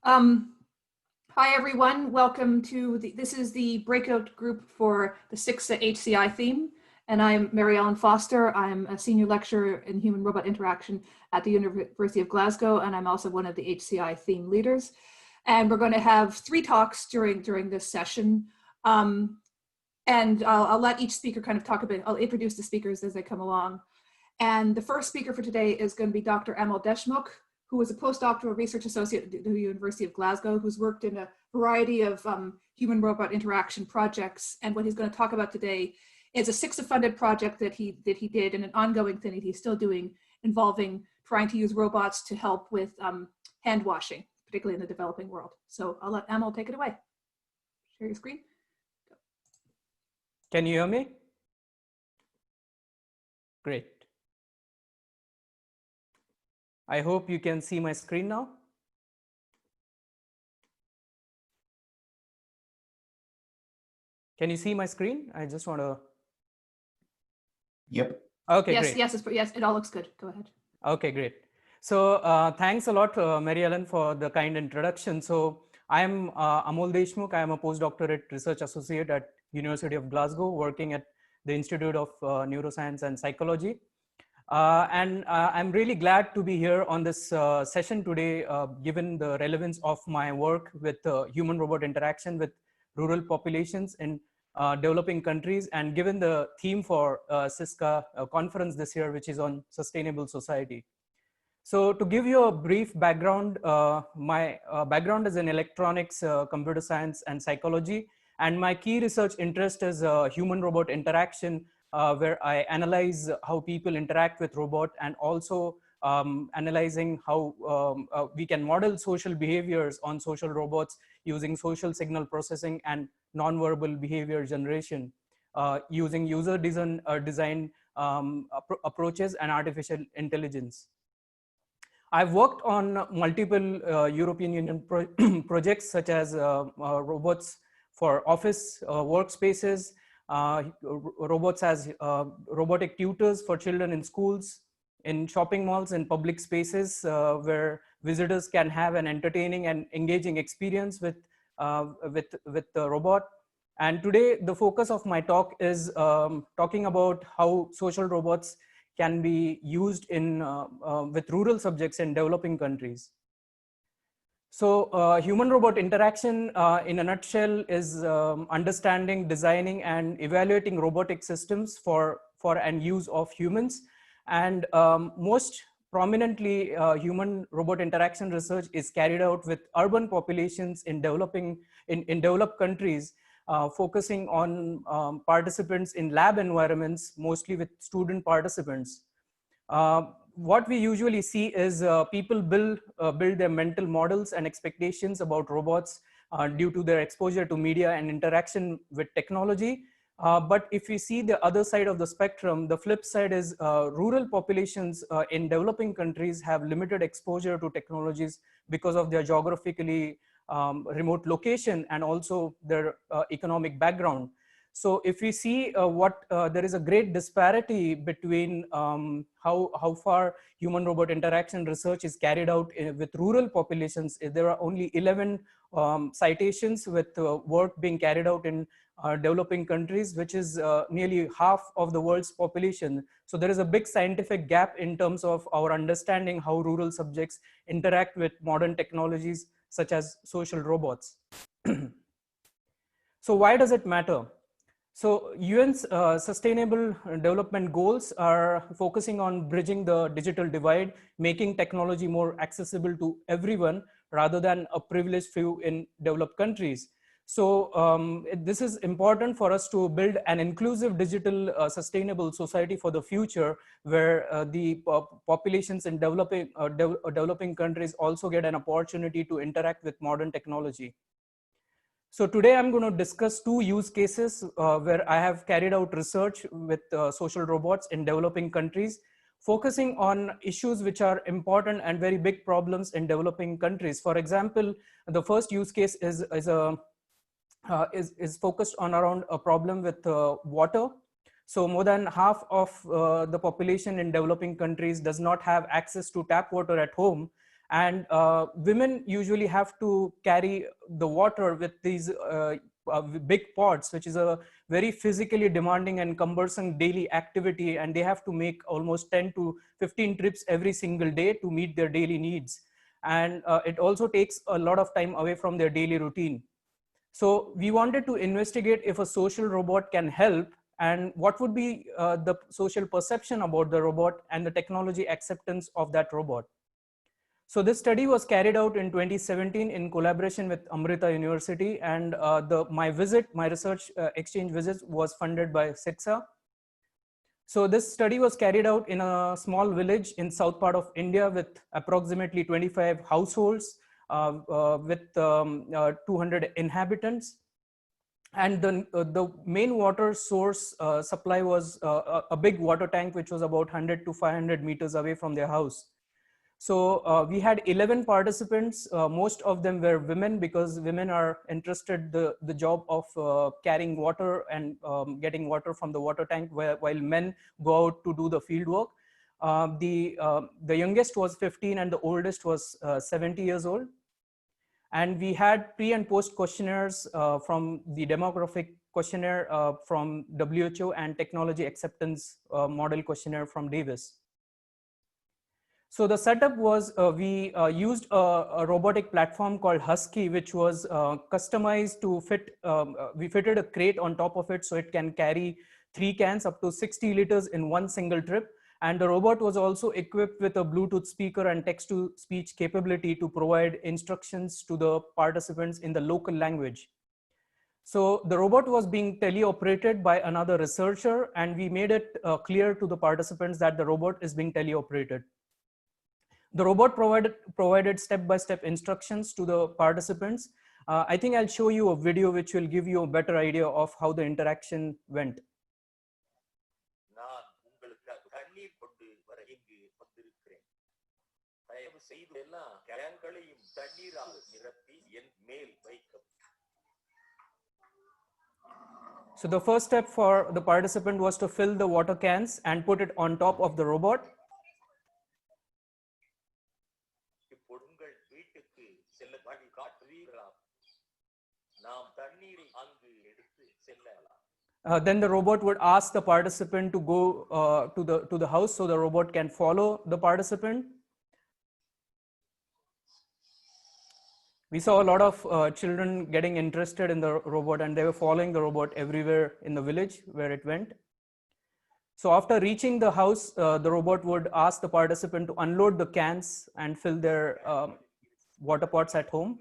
Um, Hi everyone, welcome to this is the breakout group for the 6th HCI theme, and I'm Mary Ellen Foster. I'm a senior lecturer in human robot interaction at the University of Glasgow, and I'm also one of the HCI theme leaders. And we're going to have 3 talks during this session. And I'll let each speaker kind of talk a bit. I'll introduce the speakers as they come along. And the first speaker for today is going to be Dr. Amal Deshmukh, who is a postdoctoral research associate at the University of Glasgow, who's worked in a variety of human-robot interaction projects. And what he's going to talk about today is a CICSA-funded project that he did, and an ongoing thing that he's still doing, involving trying to use robots to help with hand washing, particularly in the developing world. So I'll let Amal take it away. Share your screen. Can you hear me? Great. I hope you can see my screen now. Can you see my screen? I just want to. Yep. Okay, yes, great. Yes, it all looks good. Go ahead. Okay, great. So thanks a lot, Mary Ellen, for the kind introduction. So I'm Amol Deshmukh. I am a postdoctorate research associate at University of Glasgow, working at the Institute of Neuroscience and Psychology. I'm really glad to be here on this session today, given the relevance of my work with human-robot interaction with rural populations in developing countries, and given the theme for CISCA conference this year, which is on sustainable society. So to give you a brief background, my background is in electronics, computer science, and psychology. And my key research interest is human-robot interaction, where I analyze how people interact with robot, and also analyzing how we can model social behaviors on social robots using social signal processing and nonverbal behavior generation, using user design approaches and artificial intelligence. I've worked on multiple European Union projects, such as robots for office workspaces, robots as robotic tutors for children in schools, in shopping malls, and public spaces where visitors can have an entertaining and engaging experience with the robot. And today, the focus of my talk is talking about how social robots can be used in with rural subjects in developing countries. So human-robot interaction in a nutshell is understanding, designing, and evaluating robotic systems for and use of humans. And most prominently, human-robot interaction research is carried out with urban populations in developed countries, focusing on participants in lab environments, mostly with student participants. What we usually see is people build their mental models and expectations about robots due to their exposure to media and interaction with technology. But if we see the other side of the spectrum, the flip side is rural populations in developing countries have limited exposure to technologies because of their geographically remote location and also their economic background. So if we see there is a great disparity between how far human-robot interaction research is carried out with rural populations. There are only 11 citations with work being carried out in developing countries, which is nearly half of the world's population. So there is a big scientific gap in terms of our understanding how rural subjects interact with modern technologies such as social robots. So why does it matter? So UN's Sustainable Development Goals are focusing on bridging the digital divide, making technology more accessible to everyone rather than a privileged few in developed countries. So this is important for us to build an inclusive digital sustainable society for the future, where the populations in developing countries also get an opportunity to interact with modern technology. So today I'm going to discuss 2 use cases where I have carried out research with social robots in developing countries, focusing on issues which are important and very big problems in developing countries. For example, the first use case is focused on around a problem with water. So more than half of the population in developing countries does not have access to tap water at home. And women usually have to carry the water with these big pots, which is a very physically demanding and cumbersome daily activity, and they have to make almost 10 to 15 trips every single day to meet their daily needs. And it also takes a lot of time away from their daily routine. So we wanted to investigate if a social robot can help, and what would be the social perception about the robot and the technology acceptance of that robot. So this study was carried out in 2017 in collaboration with Amrita University, and my research exchange visit was funded by SIXA. So this study was carried out in a small village in south part of India with approximately 25 households with 200 inhabitants. And the main water source supply was a big water tank, which was about 100 to 500 meters away from their house. So we had 11 participants. Most of them were women, because women are interested the job of carrying water and getting water from the water tank, while men go out to do the field work. The youngest was 15 and the oldest was 70 years old. And we had pre and post questionnaires from the demographic questionnaire from WHO and technology acceptance model questionnaire from Davis. So the setup was we used a robotic platform called Husky, which was customized to fit. We fitted a crate on top of it so it can carry 3 cans up to 60 liters in one single trip. And the robot was also equipped with a Bluetooth speaker and text-to-speech capability to provide instructions to the participants in the local language. So the robot was being teleoperated by another researcher, and we made it clear to the participants that the robot is being teleoperated. The robot provided step-by-step instructions to the participants. I think I'll show you a video which will give you a better idea of how the interaction went. So the first step for the participant was to fill the water cans and put it on top of the robot. Then the robot would ask the participant to go to the house, so the robot can follow the participant. We saw a lot of children getting interested in the robot, and they were following the robot everywhere in the village where it went. So after reaching the house, the robot would ask the participant to unload the cans and fill their water pots at home.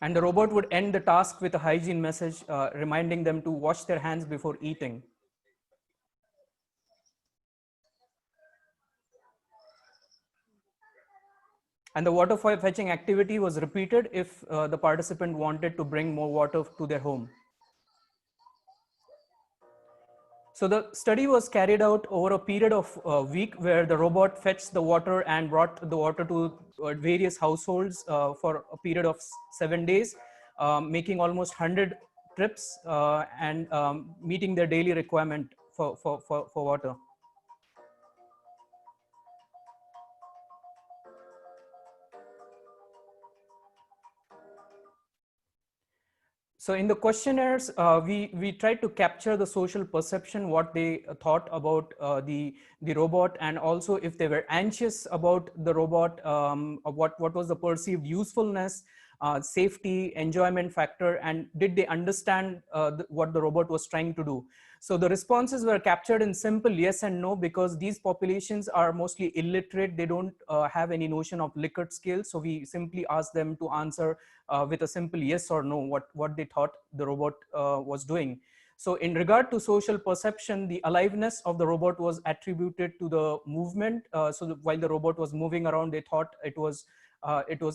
And the robot would end the task with a hygiene message, reminding them to wash their hands before eating. And the water fetching activity was repeated if the participant wanted to bring more water to their home. So the study was carried out over a period of a week, where the robot fetched the water and brought the water to various households for a period of 7 days, making almost 100 trips and meeting their daily requirement for water. So in the questionnaires, we tried to capture the social perception, what they thought about the robot, and also if they were anxious about the robot, what was the perceived usefulness, safety, enjoyment factor, and did they understand what the robot was trying to do. So the responses were captured in simple yes and no, because these populations are mostly illiterate. They don't have any notion of Likert scale. So we simply asked them to answer with a simple yes or no, what they thought the robot was doing. So in regard to social perception, the aliveness of the robot was attributed to the movement. So while the robot was moving around, they thought it was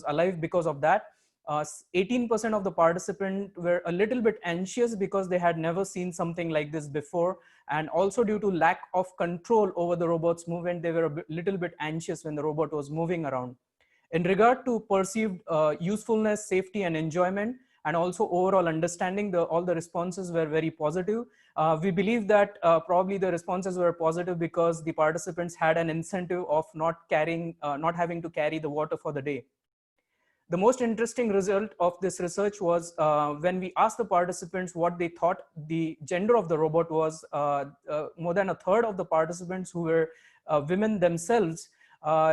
alive because of that. 18% of the participants were a little bit anxious because they had never seen something like this before. And also due to lack of control over the robot's movement, they were a little bit anxious when the robot was moving around. In regard to perceived usefulness, safety, and enjoyment, and also overall understanding, all the responses were very positive. We believe that probably the responses were positive because the participants had an incentive of not having to carry the water for the day. The most interesting result of this research was when we asked the participants what they thought the gender of the robot was. More than a third of the participants, who were women themselves,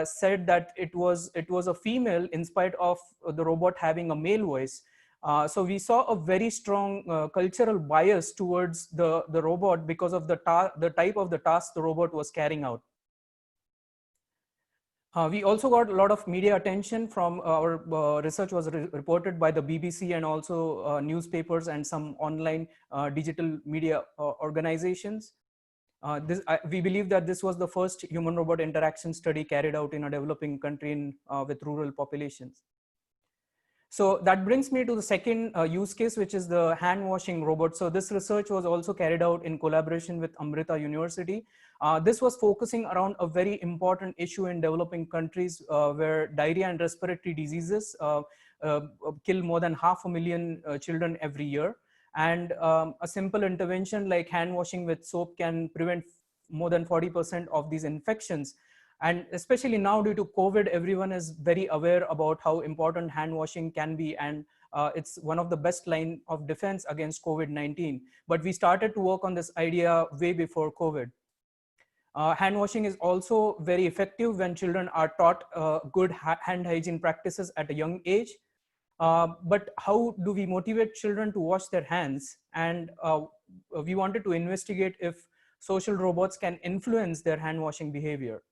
said that it was a female, in spite of the robot having a male voice. So we saw a very strong cultural bias towards the robot because of the type of the task the robot was carrying out. We also got a lot of media attention from our research was reported by the BBC and also newspapers and some online digital media organizations. We believe that this was the first human-robot interaction study carried out in a developing country with rural populations. So that brings me to the second use case, which is the hand washing robot. So this research was also carried out in collaboration with Amrita University. This was focusing around a very important issue in developing countries where diarrhea and respiratory diseases kill more than 500,000 children every year. And a simple intervention like hand washing with soap can prevent more than 40% of these infections. And especially now, due to COVID, everyone is very aware about how important hand washing can be, and it's one of the best line of defense against COVID-19. But we started to work on this idea way before COVID. Hand washing is also very effective when children are taught good hand hygiene practices at a young age. But how do we motivate children to wash their hands? And we wanted to investigate if social robots can influence their hand washing behavior.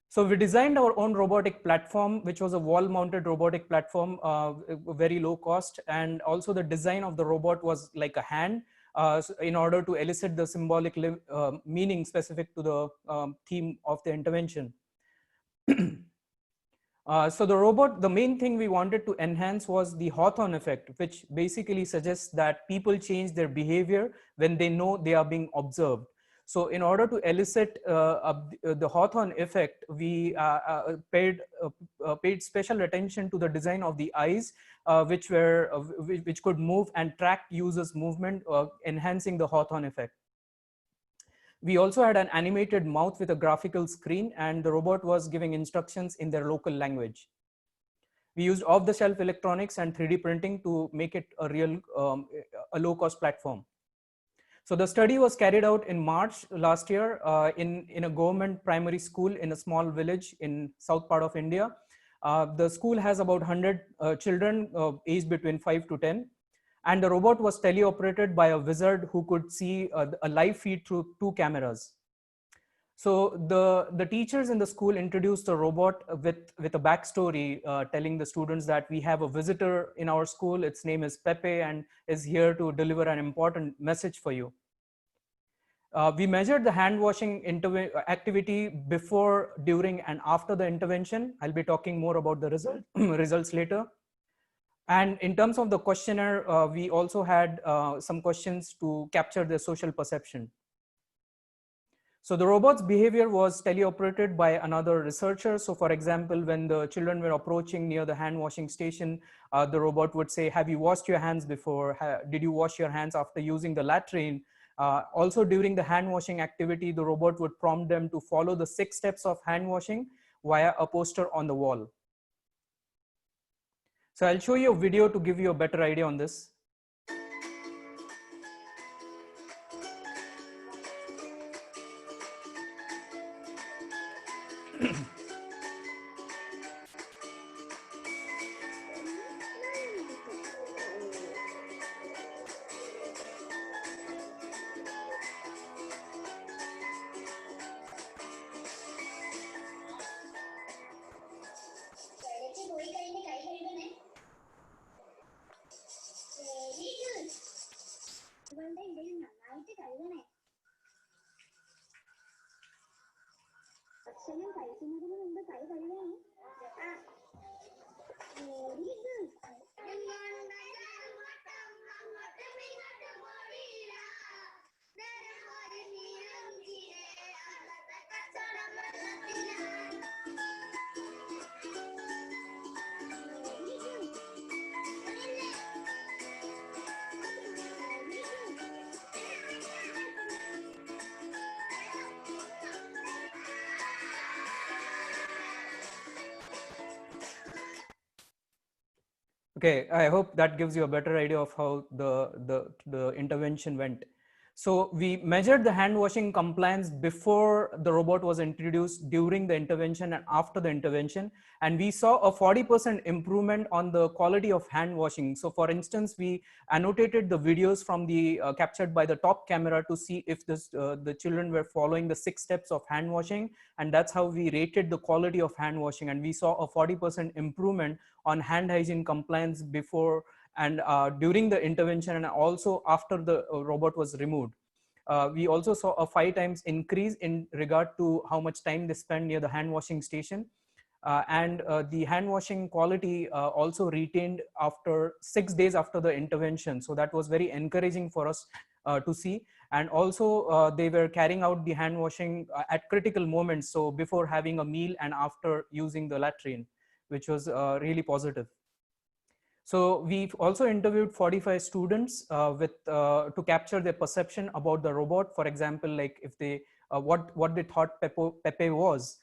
So we designed our own robotic platform, which was a wall-mounted robotic platform, very low cost. And also the design of the robot was like a hand, in order to elicit the symbolic meaning specific to the theme of the intervention. So the robot, the main thing we wanted to enhance was the Hawthorne effect, which basically suggests that people change their behavior when they know they are being observed. So in order to elicit the Hawthorne effect, we paid special attention to the design of the eyes, which could move and track users' movement, enhancing the Hawthorne effect. We also had an animated mouth with a graphical screen, and the robot was giving instructions in their local language. We used off-the-shelf electronics and 3D printing to make it a real, a low-cost platform. So the study was carried out in March last year in a government primary school in a small village in south part of India. The school has about 100 children aged between 5 to 10. And the robot was teleoperated by a wizard who could see a live feed through 2 cameras. So the teachers in the school introduced the robot with a backstory, telling the students that we have a visitor in our school. Its name is Pepe and is here to deliver an important message for you. We measured the hand washing activity before, during, and after the intervention. I'll be talking more about the results later. And in terms of the questionnaire, we also had some questions to capture the social perception. So the robot's behavior was teleoperated by another researcher. So for example, when the children were approaching near the hand washing station, the robot would say, have you washed your hands before? Did you wash your hands after using the latrine? Also during the hand washing activity, the robot would prompt them to follow the 6 steps of hand washing via a poster on the wall. So I'll show you a video to give you a better idea on this. Okay, I hope that gives you a better idea of how the intervention went. So we measured the hand washing compliance before the robot was introduced, during the intervention, and after the intervention. And we saw a 40% improvement on the quality of hand washing. So for instance, we annotated the videos from the captured by the top camera to see if the children were following the 6 steps of hand washing. And that's how we rated the quality of hand washing. And we saw a 40% improvement on hand hygiene compliance before and during the intervention, and also after the robot was removed. We also saw a 5 times increase in regard to how much time they spend near the hand washing station. The hand washing quality also retained after 6 days after the intervention. So that was very encouraging for us to see. And also they were carrying out the hand washing at critical moments. So before having a meal and after using the latrine, which was really positive. So we've also interviewed 45 students to capture their perception about the robot. For example, like if they what they thought Pepe was,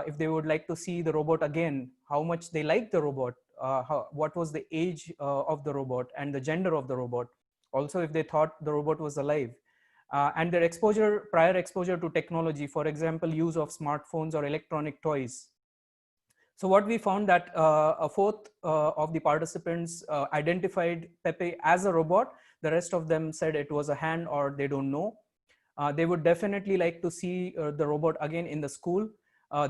if they would like to see the robot again, how much they liked the robot, what was the age of the robot and the gender of the robot. Also, if they thought the robot was alive. And their prior exposure to technology, for example, use of smartphones or electronic toys. So what we found that a fourth of the participants identified Pepe as a robot. The rest of them said it was a hand or they don't know. They would definitely like to see the robot again in the school.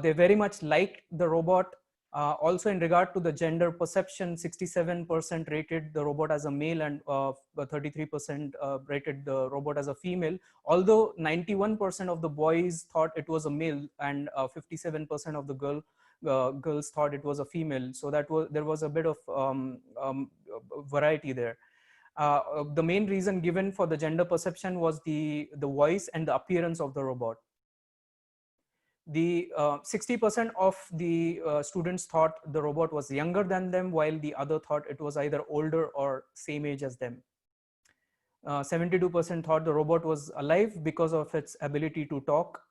They very much liked the robot. Also in regard to the gender perception, 67% rated the robot as a male and 33% rated the robot as a female. Although 91% of the boys thought it was a male and 57% of the girls thought it was a female. So there was a bit of variety there. The main reason given for the gender perception was the voice and the appearance of the robot. The 60% of the students thought the robot was younger than them, while the other thought it was either older or same age as them. 72% thought the robot was alive because of its ability to talk.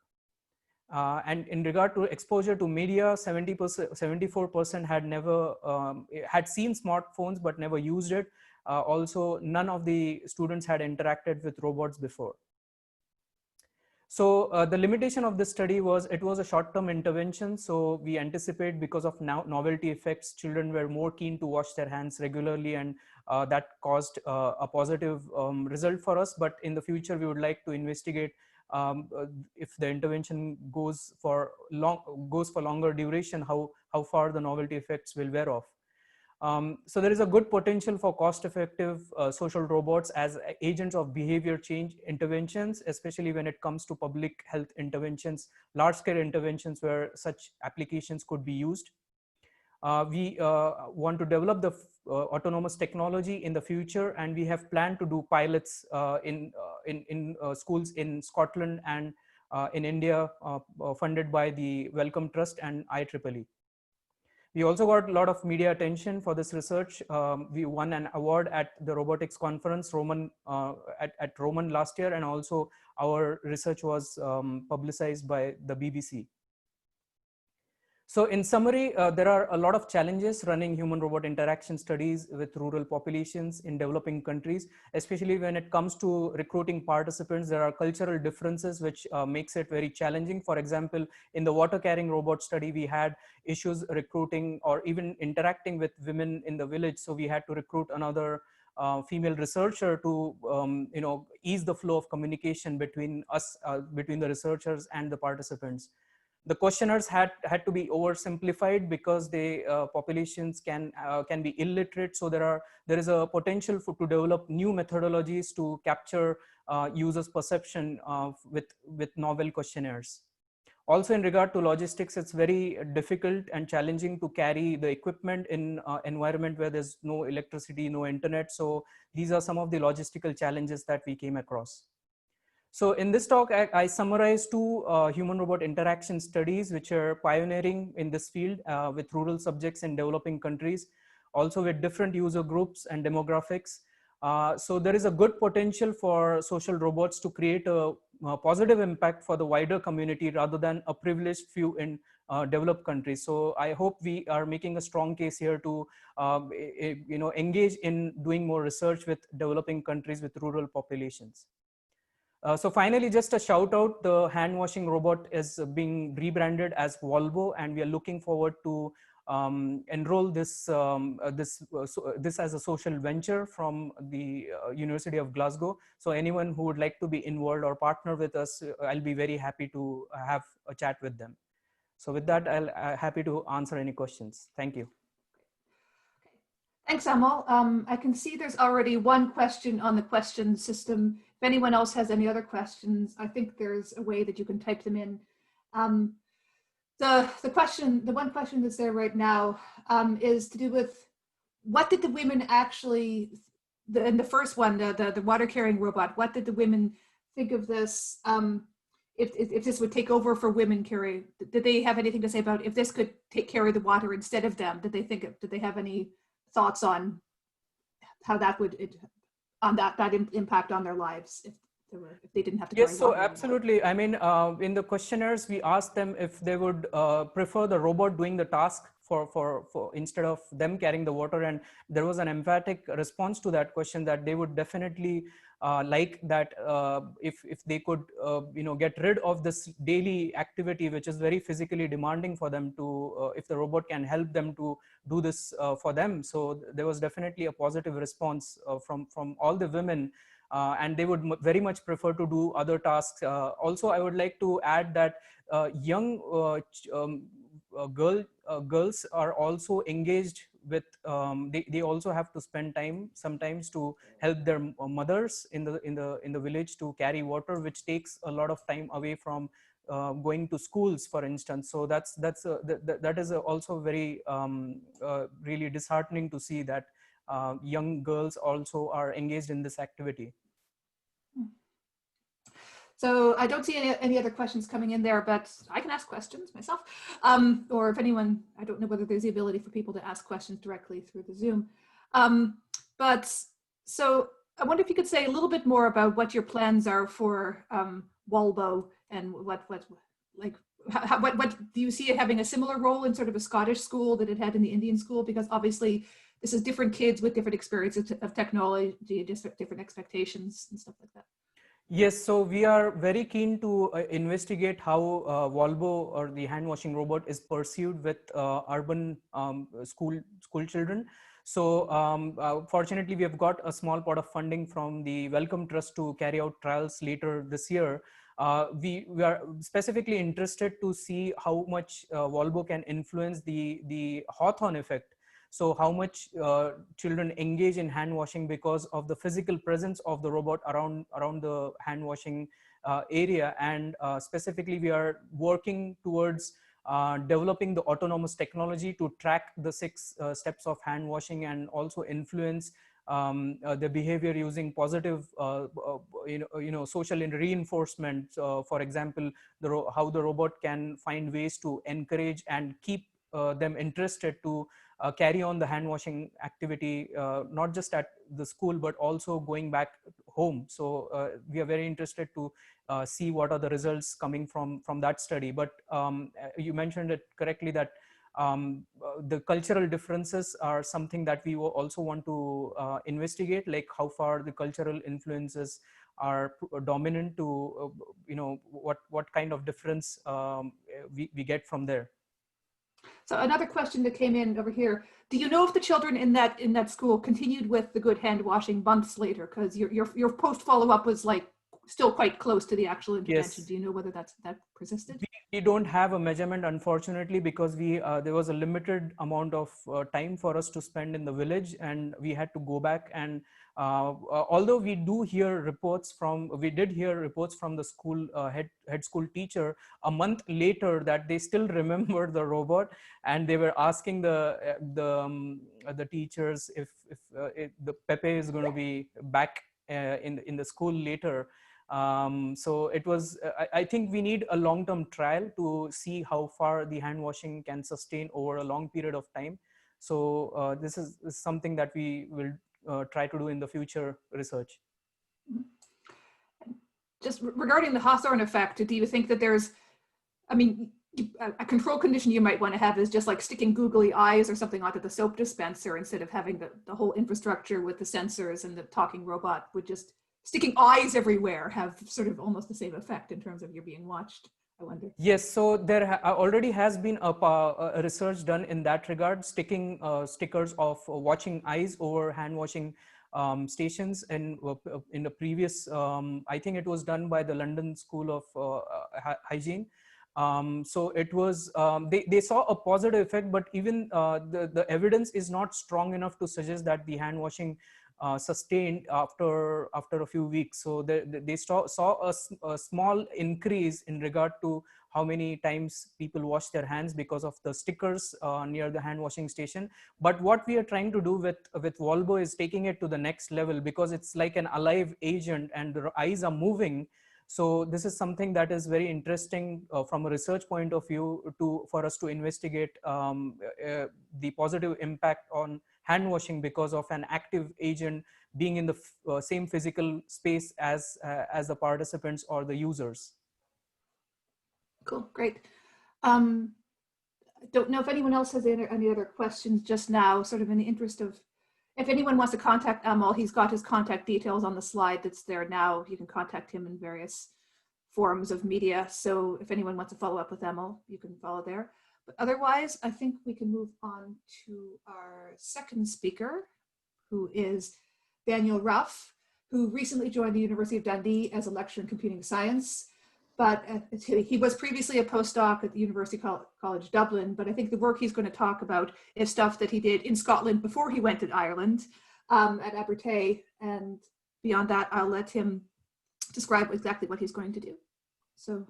And in regard to exposure to media, 74% had never had seen smartphones but never used it. Also, none of the students had interacted with robots before. So the limitation of this study was it was a short-term intervention. So we anticipate because of novelty effects, children were more keen to wash their hands regularly, and that caused a positive result for us. But in the future, we would like to investigate if the intervention goes for longer duration, how far the novelty effects will wear off. So there is a good potential for cost-effective social robots as agents of behavior change interventions, especially when it comes to public health interventions, large-scale interventions where such applications could be used. We want to develop the autonomous technology in the future, and we have planned to do pilots in schools in Scotland and in India, funded by the Wellcome Trust and IEEE. We also got a lot of media attention for this research. We won an award at the robotics conference at Roman last year, and also our research was publicized by the BBC. So in summary, there are a lot of challenges running human-robot interaction studies with rural populations in developing countries, especially when it comes to recruiting participants. There are cultural differences which makes it very challenging. For example, in the water-carrying robot study, we had issues recruiting or even interacting with women in the village. So we had to recruit another female researcher to ease the flow of communication between us, between the researchers and the participants. The questionnaires had to be oversimplified because the populations can be illiterate. So there is a potential to develop new methodologies to capture users' perception with novel questionnaires. Also, in regard to logistics, it's very difficult and challenging to carry the equipment in environment where there's no electricity, no internet. So these are some of the logistical challenges that we came across. So in this talk, I summarized two human-robot interaction studies which are pioneering in this field with rural subjects in developing countries, also with different user groups and demographics. So there is a good potential for social robots to create a positive impact for the wider community rather than a privileged few in developed countries. So I hope we are making a strong case here to engage in doing more research with developing countries with rural populations. So finally, just a shout out, the hand washing robot is being rebranded as Volvo, and we are looking forward to enroll this as a social venture from the University of Glasgow. So anyone who would like to be involved or partner with us, I'll be very happy to have a chat with them. So with that, I'll happy to answer any questions. Thank you. Thanks, Amal. I can see there's already one question on the question system. If anyone else has any other questions, I think there's a way that you can type them in. The one question that's there right now is to do with what did the women actually, in the first one, the water carrying robot, what did the women think of this? If this would take over for women carry, did they have anything to say about if this could carry the water instead of them? Did they have any thoughts on how that would impact on their lives if they didn't have to carry Yes, so water absolutely. I mean, in the questionnaires, we asked them if they would prefer the robot doing the task for instead of them carrying the water, and there was an emphatic response to that question that they would definitely like that if they could get rid of this daily activity, which is very physically demanding for them to if the robot can help them to do this for them. So there was definitely a positive response from all the women. And they would very much prefer to do other tasks. Also, I would like to add that young girls are also engaged with. They also have to spend time sometimes to help their mothers in the village to carry water, which takes a lot of time away from going to schools, for instance. So that is also very really disheartening to see that young girls also are engaged in this activity. So I don't see any other questions coming in there, but I can ask questions myself. Or if anyone, I don't know whether there's the ability for people to ask questions directly through the Zoom. But so I wonder if you could say a little bit more about what your plans are for Walbo, and what do you see it having a similar role in sort of a Scottish school that it had in the Indian school? Because obviously this is different kids with different experiences of technology, different expectations and stuff like that. Yes, so we are very keen to investigate how Volvo, or the hand washing robot, is pursued with urban school children. So fortunately, we have got a small pot of funding from the Wellcome Trust to carry out trials later this year. We are specifically interested to see how much Volvo can influence the Hawthorne effect. So how much children engage in hand washing because of the physical presence of the robot around the hand washing area. And specifically, we are working towards developing the autonomous technology to track the 6 steps of hand washing and also influence the behavior using positive social reinforcement. For example, how the robot can find ways to encourage and keep them interested to carry on the hand washing activity, not just at the school, but also going back home. So we are very interested to see what are the results coming from that study. But you mentioned it correctly that the cultural differences are something that we also want to investigate, like how far the cultural influences are dominant to what kind of difference we get from there. So another question that came in over here: do you know if the children in that school continued with the good hand washing months later? Because your post follow-up was like still quite close to the actual intervention. Yes. Do you know whether that persisted? We don't have a measurement, unfortunately, because there was a limited amount of time for us to spend in the village, and we had to go back. And although we did hear reports from the school head school teacher a month later that they still remember the robot, and they were asking the teachers if the Pepe is going to be back in the school later. So it was, I think we need a long-term trial to see how far the hand washing can sustain over a long period of time. So this is something that we will try to do in the future research. Just regarding the Hawthorne effect, do you think that there's, I mean, a control condition you might want to have is just like sticking googly eyes or something onto the soap dispenser instead of having the whole infrastructure with the sensors and the talking robot. Would just sticking eyes everywhere have sort of almost the same effect in terms of you're being watched, I wonder. Yes, so there already has been a research done in that regard, sticking stickers of watching eyes over hand washing stations. And in the previous, I think it was done by the London School of Hygiene. So it was, they saw a positive effect, but even the evidence is not strong enough to suggest that the hand washing sustained after a few weeks. So they saw a small increase in regard to how many times people wash their hands because of the stickers near the hand washing station. But what we are trying to do with Volvo is taking it to the next level, because it's like an alive agent and the eyes are moving. So this is something that is very interesting from a research point of view for us to investigate the positive impact on hand washing because of an active agent being in the same physical space as the participants or the users. Cool, great. I don't know if anyone else has any other questions just now, sort of in the interest of, if anyone wants to contact Amal, he's got his contact details on the slide that's there now. You can contact him in various forms of media. So if anyone wants to follow up with Amal, you can follow there. But otherwise, I think we can move on to our second speaker, who is Daniel Ruff, who recently joined the University of Dundee as a lecturer in computing science. But he was previously a postdoc at the University College Dublin, but I think the work he's going to talk about is stuff that he did in Scotland before he went to Ireland at Abertay. And beyond that, I'll let him describe exactly what he's going to do. So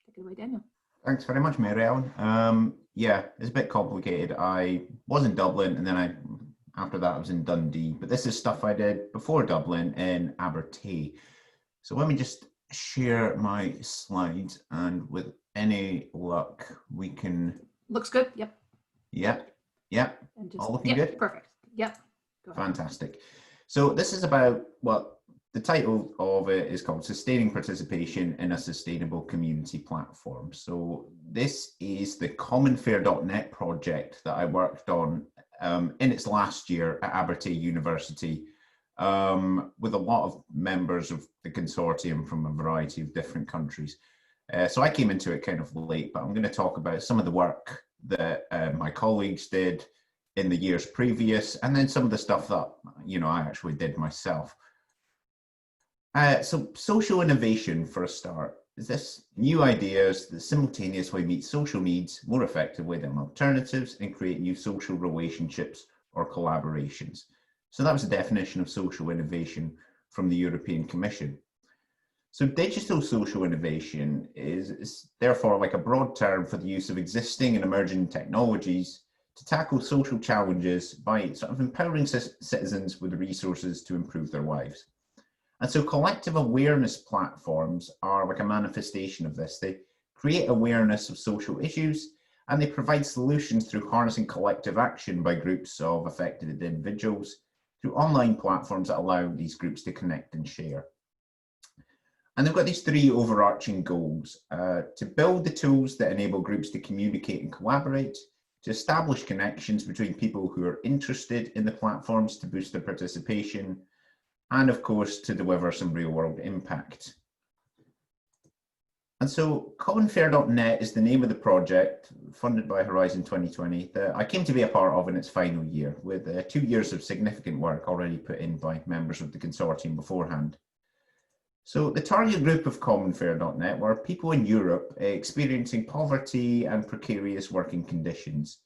take it away, Daniel. Thanks very much, Mary Ellen. Yeah, it's a bit complicated. I was in Dublin, and then after that I was in Dundee, but this is stuff I did before Dublin in Abertay. So let me just share my slides, and with any luck we can. Looks good. Yep. Yep. And just, all looking good. Perfect. Yep. Go ahead. Fantastic. So this is about, well, the title of it is called Sustaining Participation in a Sustainable Community Platform. So this is the commonfare.net project that I worked on in its last year at Abertay University, with a lot of members of the consortium from a variety of different countries. So I came into it kind of late, but I'm going to talk about some of the work that my colleagues did in the years previous, and then some of the stuff that, you know, I actually did myself. So social innovation, for a start, is this new ideas that simultaneously meet social needs more effectively than alternatives and create new social relationships or collaborations. So that was the definition of social innovation from the European Commission. So digital social innovation is therefore like a broad term for the use of existing and emerging technologies to tackle social challenges by sort of empowering citizens with resources to improve their lives. And so collective awareness platforms are like a manifestation of this. They create awareness of social issues, and they provide solutions through harnessing collective action by groups of affected individuals through online platforms that allow these groups to connect and share. And they've got these three overarching goals: to build the tools that enable groups to communicate and collaborate, to establish connections between people who are interested in the platforms to boost their participation, and of course, to deliver some real world impact. And so commonfare.net is the name of the project funded by Horizon 2020 that I came to be a part of in its final year, with 2 years of significant work already put in by members of the consortium beforehand. So the target group of commonfare.net were people in Europe experiencing poverty and precarious working conditions.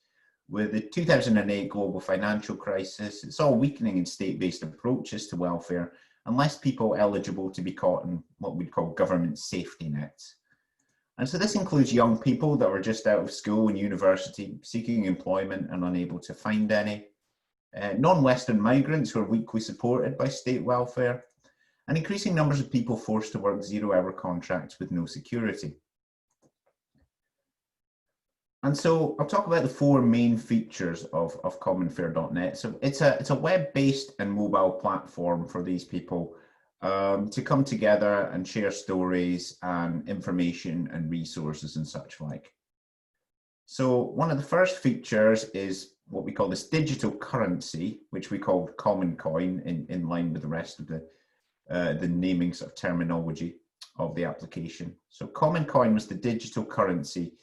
With the 2008 global financial crisis, it saw a weakening in state-based approaches to welfare and less people eligible to be caught in what we'd call government safety nets. And so this includes young people that were just out of school and university seeking employment and unable to find any, non-Western migrants who are weakly supported by state welfare, and increasing numbers of people forced to work zero-hour contracts with no security. And so I'll talk about the four main features of commonfare.net. So it's a web-based and mobile platform for these people to come together and share stories and information and resources and such like. So one of the first features is what we call this digital currency, which we called Common Coin in line with the rest of the naming sort of terminology of the application. So Common Coin was the digital currency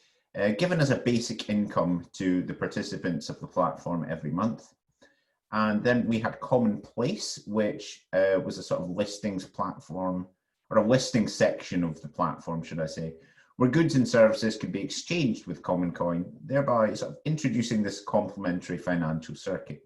given as a basic income to the participants of the platform every month. And then we had Commonplace, which was a sort of listings platform, or a listing section of the platform, should I say, where goods and services could be exchanged with Common Coin, thereby sort of introducing this complementary financial circuit.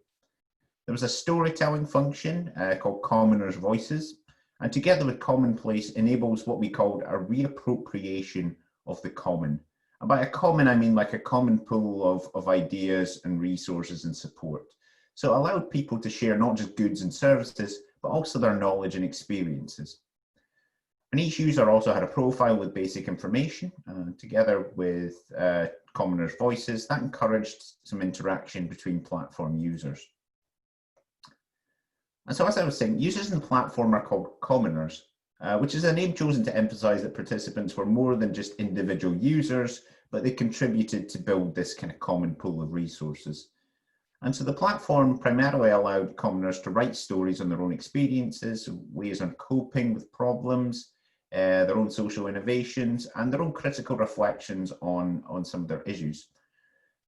There was a storytelling function called Commoners' Voices, and together with Commonplace enables what we called a reappropriation of the common. And by a common, I mean like a common pool of ideas and resources and support. So it allowed people to share not just goods and services, but also their knowledge and experiences. And each user also had a profile with basic information, together with Commoners' Voices. That encouraged some interaction between platform users. And so as I was saying, users in the platform are called commoners, which is a name chosen to emphasize that participants were more than just individual users, but they contributed to build this kind of common pool of resources. And so the platform primarily allowed commoners to write stories on their own experiences, ways on coping with problems, their own social innovations, and their own critical reflections on some of their issues.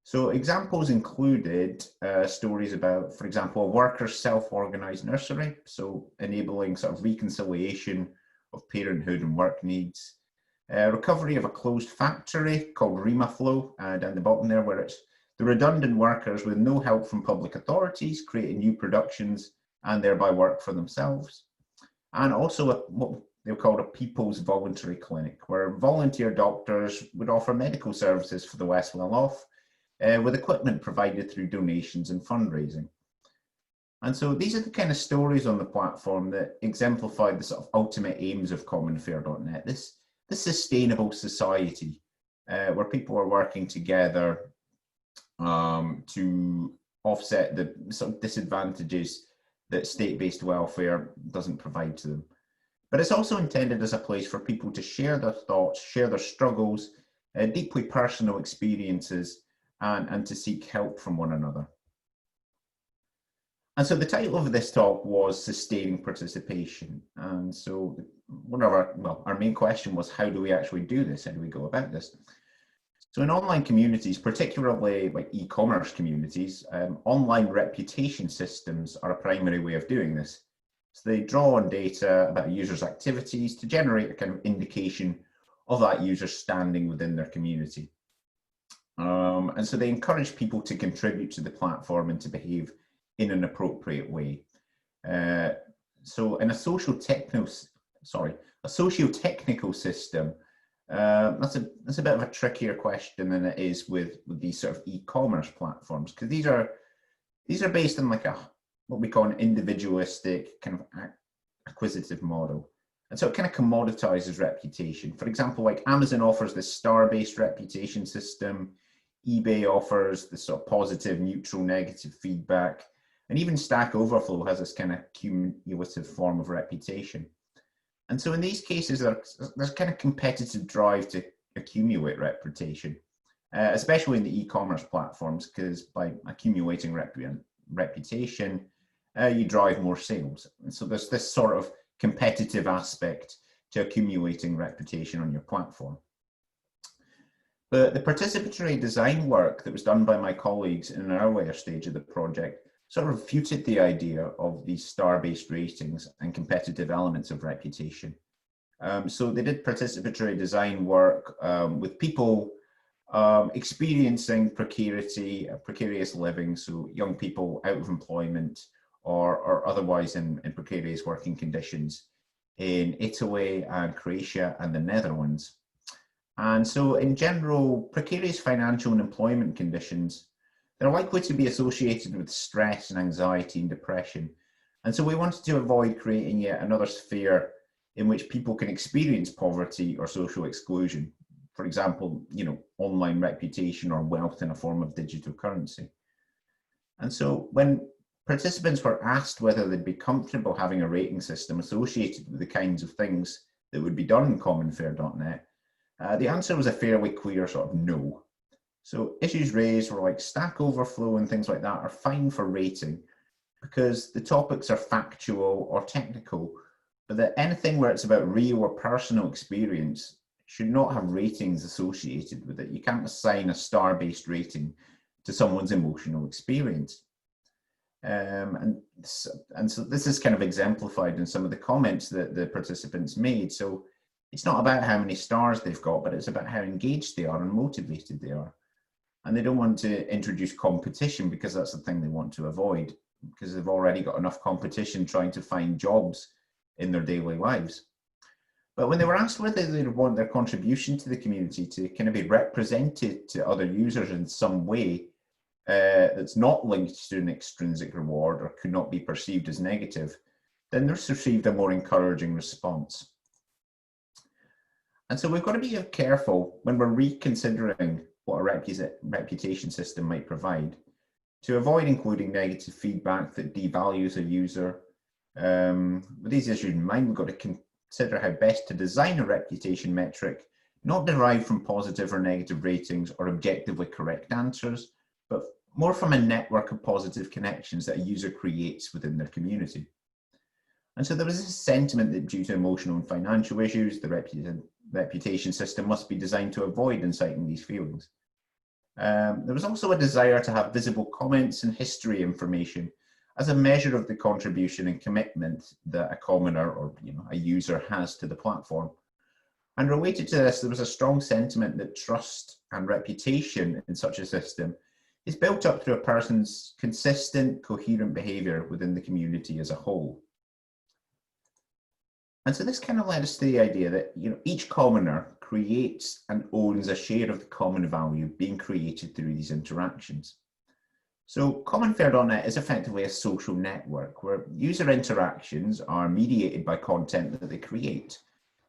So examples included stories about, for example, a worker's self-organized nursery, so enabling sort of reconciliation of parenthood and work needs, recovery of a closed factory called RemaFlow, down the bottom there, where it's the redundant workers with no help from public authorities creating new productions and thereby work for themselves. And also what they called a people's voluntary clinic, where volunteer doctors would offer medical services for the less well-off, with equipment provided through donations and fundraising. And so these are the kind of stories on the platform that exemplify the sort of ultimate aims of commonfare.net, this sustainable society where people are working together to offset the sort of disadvantages that state-based welfare doesn't provide to them. But it's also intended as a place for people to share their thoughts, share their struggles, deeply personal experiences, and to seek help from one another. And so the title of this talk was Sustaining Participation. And so one of our main question was, how do we actually do this? How do we go about this? So in online communities, particularly like e-commerce communities, online reputation systems are a primary way of doing this. So they draw on data about a user's activities to generate a kind of indication of that user's standing within their community. And so they encourage people to contribute to the platform and to behave in an appropriate way. So in a socio-technical system, that's a bit of a trickier question than it is with these sort of e-commerce platforms, because these are based on like what we call an individualistic kind of acquisitive model. And so it kind of commoditizes reputation. For example, like Amazon offers this star-based reputation system, eBay offers this sort of positive, neutral, negative feedback, and even Stack Overflow has this kind of cumulative form of reputation. And so in these cases, there's kind of competitive drive to accumulate reputation, especially in the e-commerce platforms, because by accumulating reputation, you drive more sales. And so there's this sort of competitive aspect to accumulating reputation on your platform. But the participatory design work that was done by my colleagues in an earlier stage of the project sort of refuted the idea of these star-based ratings and competitive elements of reputation. So they did participatory design work with people experiencing precarious living, so young people out of employment or otherwise in precarious working conditions in Italy and Croatia and the Netherlands. And so in general, precarious financial and employment conditions, they're likely to be associated with stress and anxiety and depression. And so we wanted to avoid creating yet another sphere in which people can experience poverty or social exclusion. For example, online reputation or wealth in a form of digital currency. And so when participants were asked whether they'd be comfortable having a rating system associated with the kinds of things that would be done in commonfare.net, the answer was a fairly clear sort of no. So issues raised were like Stack Overflow and things like that are fine for rating because the topics are factual or technical, but that anything where it's about real or personal experience should not have ratings associated with it. You can't assign a star-based rating to someone's emotional experience. And so this is kind of exemplified in some of the comments that the participants made. So it's not about how many stars they've got, but it's about how engaged they are and motivated they are. And they don't want to introduce competition because that's the thing they want to avoid, because they've already got enough competition trying to find jobs in their daily lives. But when they were asked whether they want their contribution to the community to kind of be represented to other users in some way that's not linked to an extrinsic reward or could not be perceived as negative, then they've received a more encouraging response. And so we've got to be careful when we're reconsidering what a reputation system might provide to avoid including negative feedback that devalues a user. With these issues in mind, we've got to consider how best to design a reputation metric, not derived from positive or negative ratings or objectively correct answers, but more from a network of positive connections that a user creates within their community. And so there was this sentiment that due to emotional and financial issues, the reputation system must be designed to avoid inciting these feelings. There was also a desire to have visible comments and history information as a measure of the contribution and commitment that a commoner or a user has to the platform. And related to this, there was a strong sentiment that trust and reputation in such a system is built up through a person's consistent, coherent behavior within the community as a whole. And so this kind of led us to the idea that each commoner creates and owns a share of the common value being created through these interactions. So commonfare.net is effectively a social network where user interactions are mediated by content that they create.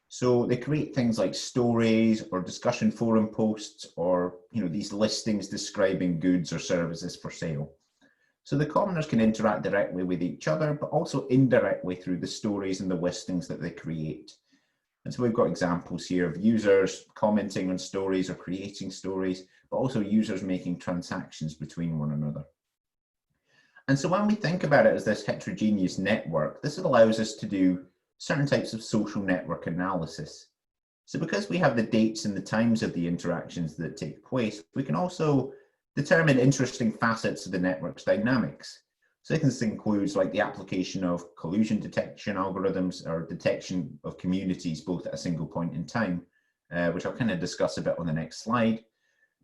So they create things like stories or discussion forum posts or these listings describing goods or services for sale. So the commoners can interact directly with each other, but also indirectly through the stories and the listings that they create. And so we've got examples here of users commenting on stories or creating stories, but also users making transactions between one another. And so when we think about it as this heterogeneous network, this allows us to do certain types of social network analysis. So because we have the dates and the times of the interactions that take place, we can also determine interesting facets of the network's dynamics. So this includes like the application of collusion detection algorithms or detection of communities both at a single point in time, which I'll kind of discuss a bit on the next slide.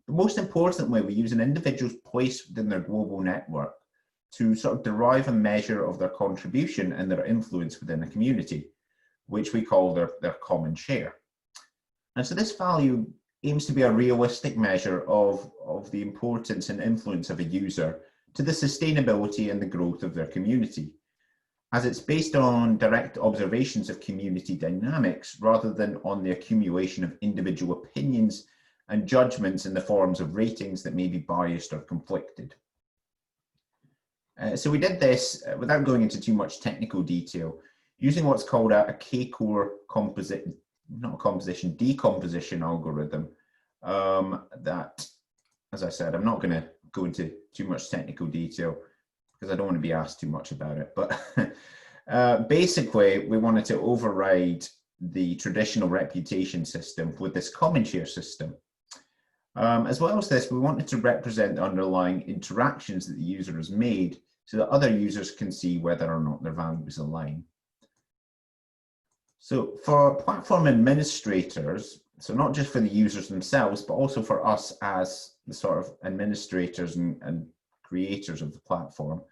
But most importantly, we use an individual's place within their global network to sort of derive a measure of their contribution and their influence within a community, which we call their common share. And so this value aims to be a realistic measure of the importance and influence of a user to the sustainability and the growth of their community, as it's based on direct observations of community dynamics rather than on the accumulation of individual opinions and judgments in the forms of ratings that may be biased or conflicted. So we did this without going into too much technical detail, using what's called a K-core decomposition algorithm that, as I said, I'm not going to go into too much technical detail because I don't want to be asked too much about it. But basically, we wanted to override the traditional reputation system with this common share system. As well as this, we wanted to represent the underlying interactions that the user has made so that other users can see whether or not their values align. So for platform administrators, so not just for the users themselves, but also for us as the sort of administrators and creators of the platform,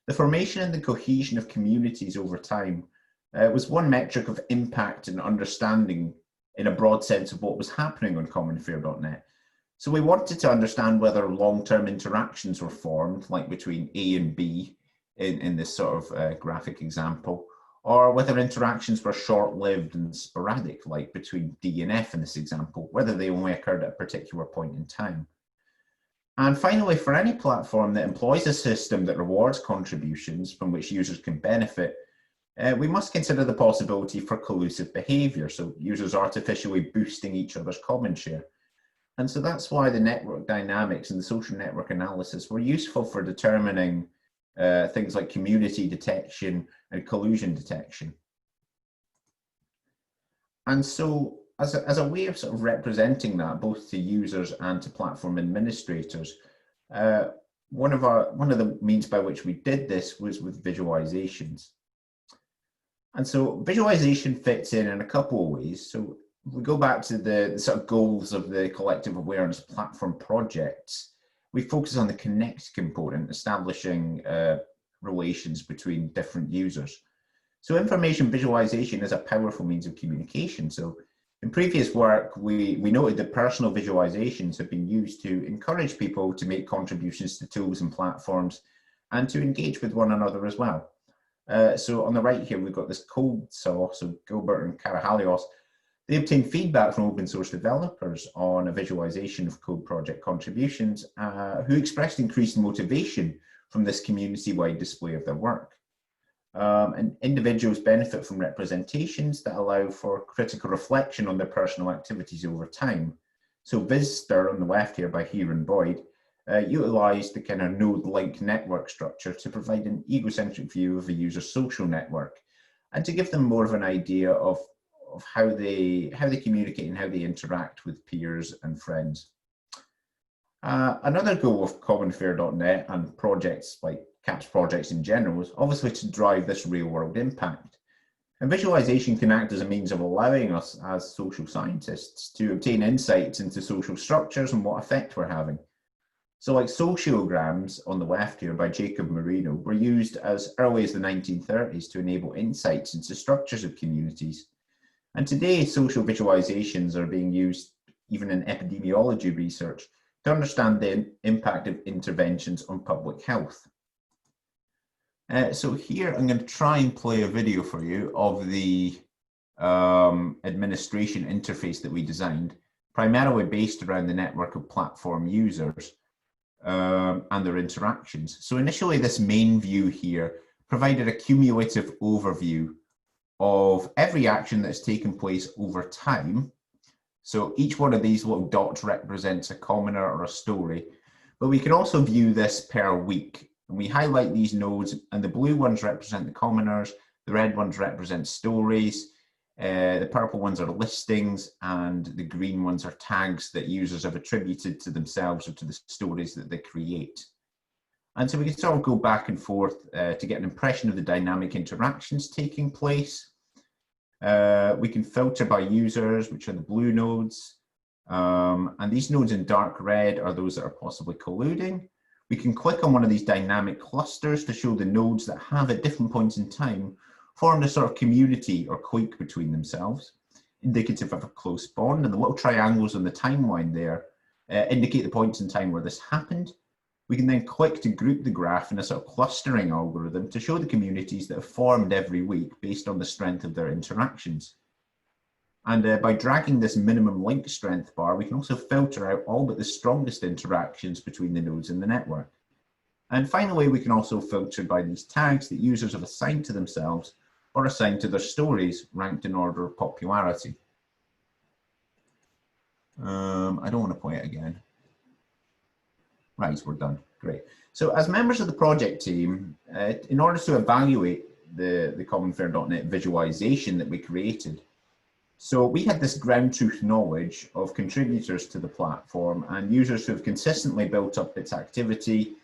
the formation and the cohesion of communities over time was one metric of impact and understanding in a broad sense of what was happening on commonfare.net. So we wanted to understand whether long-term interactions were formed, like between A and B in this sort of graphic example, or whether interactions were short-lived and sporadic, like between D and F in this example, whether they only occurred at a particular point in time. And finally, for any platform that employs a system that rewards contributions from which users can benefit, we must consider the possibility for collusive behavior, so users artificially boosting each other's common share. And so that's why the network dynamics and the social network analysis were useful for determining things like community detection and collusion detection. And so as a way of sort of representing that both to users and to platform administrators, one of the means by which we did this was with visualizations. And so visualization fits in a couple of ways. So if we go back to the sort of goals of the collective awareness platform projects, we focus on the connect component, establishing relations between different users. So information visualization is a powerful means of communication. So in previous work, we noted that personal visualizations have been used to encourage people to make contributions to tools and platforms and to engage with one another as well. So on the right here, we've got this code saw, so Gilbert and Karahalios. They obtained feedback from open source developers on a visualization of code project contributions who expressed increased motivation from this community-wide display of their work. And individuals benefit from representations that allow for critical reflection on their personal activities over time. So VisStir on the left here by Heer and Boyd utilized the kind of node-like network structure to provide an egocentric view of a user's social network and to give them more of an idea of how they communicate and how they interact with peers and friends. Another goal of commonfair.net and projects like CAPS projects in general is obviously to drive this real-world impact. And visualization can act as a means of allowing us as social scientists to obtain insights into social structures and what effect we're having. So like sociograms on the left here by Jacob Marino were used as early as the 1930s to enable insights into structures of communities. And today, social visualizations are being used even in epidemiology research to understand the impact of interventions on public health. So here I'm going to try and play a video for you of the administration interface that we designed, primarily based around the network of platform users and their interactions. So initially, this main view here provided a cumulative overview of every action that's taken place over time. So each one of these little dots represents a commoner or a story, but we can also view this per week. And we highlight these nodes, and the blue ones represent the commoners, the red ones represent stories, the purple ones are listings, and the green ones are tags that users have attributed to themselves or to the stories that they create. And so we can sort of go back and forth to get an impression of the dynamic interactions taking place. We can filter by users, which are the blue nodes. And these nodes in dark red are those that are possibly colluding. We can click on one of these dynamic clusters to show the nodes that have at different points in time formed a sort of community or clique between themselves, indicative of a close bond. And the little triangles on the timeline there indicate the points in time where this happened. We can then click to group the graph in a sort of clustering algorithm to show the communities that have formed every week based on the strength of their interactions. And by dragging this minimum link strength bar, we can also filter out all but the strongest interactions between the nodes in the network. And finally, we can also filter by these tags that users have assigned to themselves or assigned to their stories, ranked in order of popularity. I don't want to play it again. Right, we're done. Great. So as members of the project team, in order to evaluate the commonfair.net visualization that we created, so we had this ground truth knowledge of contributors to the platform and users who have consistently built up its activity,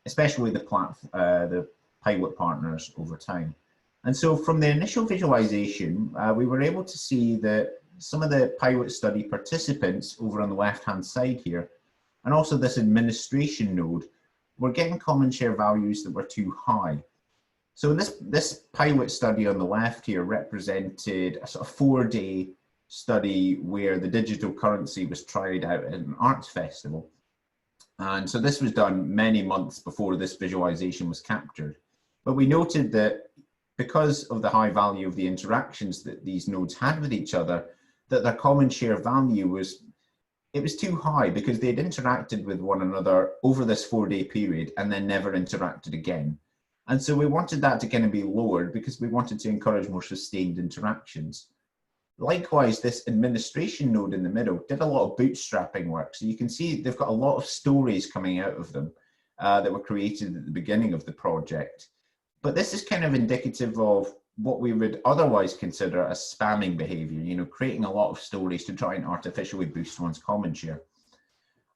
especially the pilot partners over time. And so from the initial visualization, we were able to see that some of the pilot study participants over on the left-hand side here, and also this administration node, were getting common share values that were too high. So this pilot study on the left here represented a sort of 4-day study where the digital currency was tried out at an arts festival. And so this was done many months before this visualization was captured. But we noted that because of the high value of the interactions that these nodes had with each other, that their common share value was too high because they'd interacted with one another over this 4-day period and then never interacted again. And so we wanted that to kind of be lowered because we wanted to encourage more sustained interactions. Likewise, this administration node in the middle did a lot of bootstrapping work. So you can see they've got a lot of stories coming out of them that were created at the beginning of the project. But this is kind of indicative of what we would otherwise consider as spamming behavior, you know, creating a lot of stories to try and artificially boost one's comment share.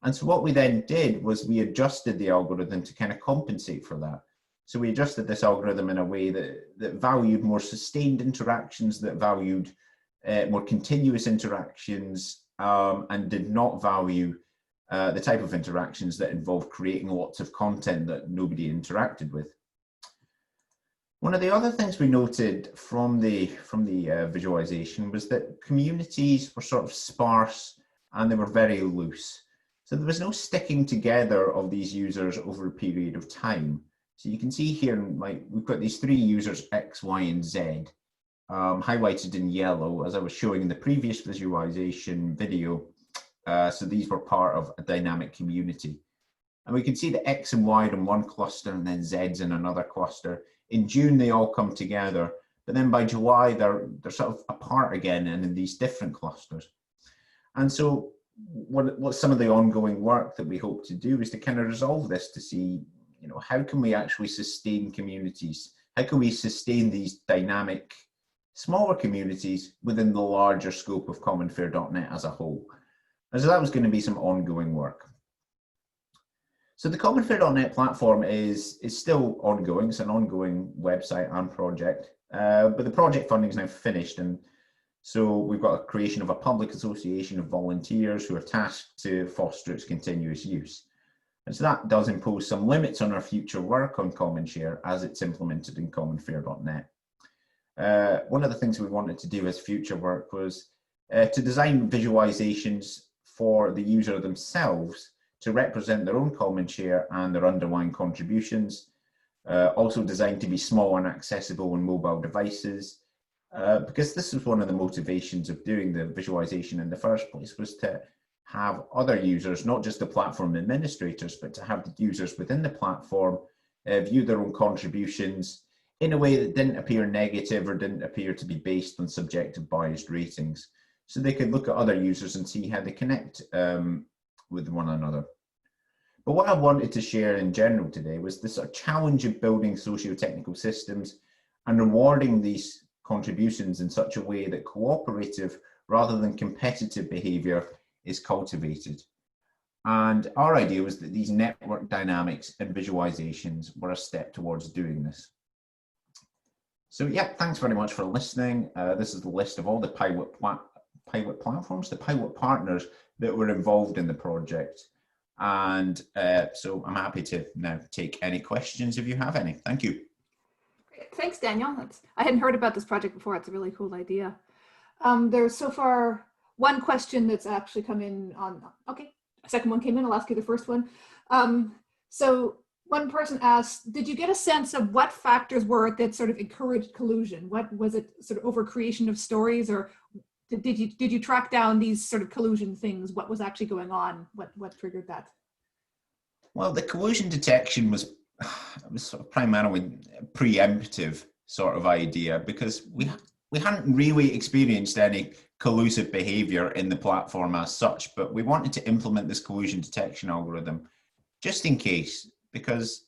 And so what we then did was we adjusted the algorithm to kind of compensate for that. So we adjusted this algorithm in a way that valued more sustained interactions, that valued more continuous interactions, and did not value the type of interactions that involve creating lots of content that nobody interacted with. One of the other things we noted from the visualization was that communities were sort of sparse and they were very loose. So there was no sticking together of these users over a period of time. So you can see here, like, we've got these three users, X, Y, and Z, highlighted in yellow, as I was showing in the previous visualization video. So these were part of a dynamic community. And we can see the X and Y in one cluster and then Z's in another cluster. In June, they all come together, but then by July, they're sort of apart again and in these different clusters. And so what's some of the ongoing work that we hope to do is to kind of resolve this, to see, you know, how can we actually sustain communities? How can we sustain these dynamic, smaller communities within the larger scope of commonfare.net as a whole? And so that was going to be some ongoing work. So the commonfare.net platform is still ongoing. It's an ongoing website and project, but the project funding is now finished. And so we've got a creation of a public association of volunteers who are tasked to foster its continuous use. And so that does impose some limits on our future work on CommonShare as it's implemented in commonfare.net. One of the things we wanted to do as future work was to design visualizations for the user themselves to represent their own common share and their underlying contributions, also designed to be small and accessible on mobile devices, because this was one of the motivations of doing the visualization in the first place, was to have other users, not just the platform administrators, but to have the users within the platform view their own contributions in a way that didn't appear negative or didn't appear to be based on subjective biased ratings. So they could look at other users and see how they connect with one another. But what I wanted to share in general today was the sort of challenge of building socio-technical systems and rewarding these contributions in such a way that cooperative rather than competitive behavior is cultivated. And our idea was that these network dynamics and visualizations were a step towards doing this. So yeah, thanks very much for listening. This is the list of all the pilot platforms, the pilot partners that were involved in the project. And so I'm happy to now take any questions if you have any. Thank you. Thanks, Daniel. I hadn't heard about this project before. It's a really cool idea. There's so far one question that's actually come in on, okay, a second one came in. I'll ask you the first one. So one person asked, did you get a sense of what factors were that sort of encouraged collusion? What was it, sort of overcreation of stories, or did you track down these sort of collusion things? What was actually going on? What triggered that? Well, the collusion detection was sort of primarily a preemptive sort of idea, because we hadn't really experienced any collusive behavior in the platform as such, but we wanted to implement this collusion detection algorithm just in case, because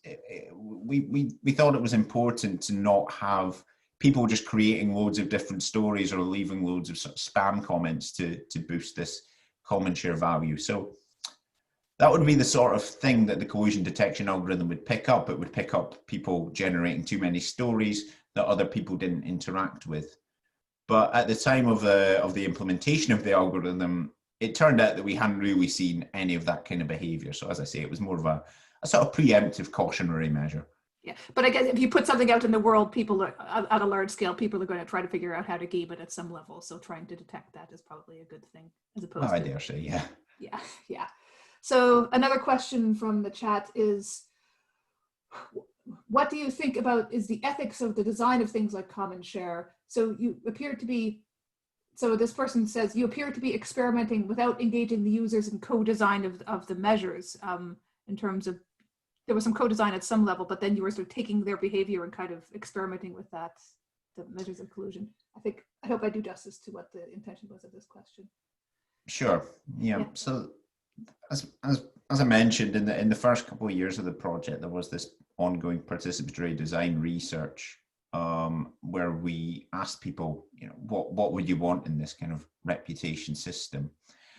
we thought it was important to not have people just creating loads of different stories or leaving loads of sort of spam comments to boost this common share value. So that would be the sort of thing that the collusion detection algorithm would pick up. It would pick up people generating too many stories that other people didn't interact with. But at the time of the implementation of the algorithm, it turned out that we hadn't really seen any of that kind of behavior. So as I say, it was more of a sort of preemptive cautionary measure. Yeah, but I guess if you put something out in the world, people are, at a large scale, people are going to try to figure out how to game it at some level. So trying to detect that is probably a good thing, as opposed to. I dare say, yeah. Yeah, yeah. So another question from the chat is, what do you think about is the ethics of the design of things like common share? So you appear to be, so this person says, you appear to be experimenting without engaging the users in co-design of the measures, in terms of, there was some co-design at some level, but then you were sort of taking their behavior and kind of experimenting with that, the measures of collusion. I hope I do justice to what the intention was of this question. Sure. Yeah. So as I mentioned, in the first couple of years of the project, there was this ongoing participatory design research where we asked people, what would you want in this kind of reputation system?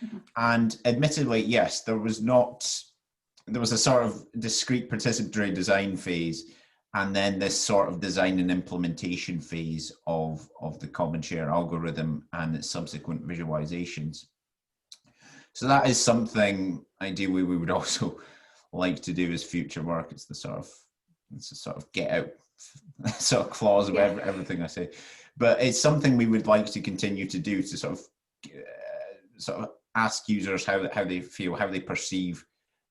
Mm-hmm. And admittedly, yes, there was a sort of discrete participatory design phase, and then this sort of design and implementation phase of the common share algorithm and its subsequent visualizations. So that is something ideally we would also like to do as future work. It's a sort of get out sort of clause of everything I say, but it's something we would like to continue to do, to sort of ask users how they feel, how they perceive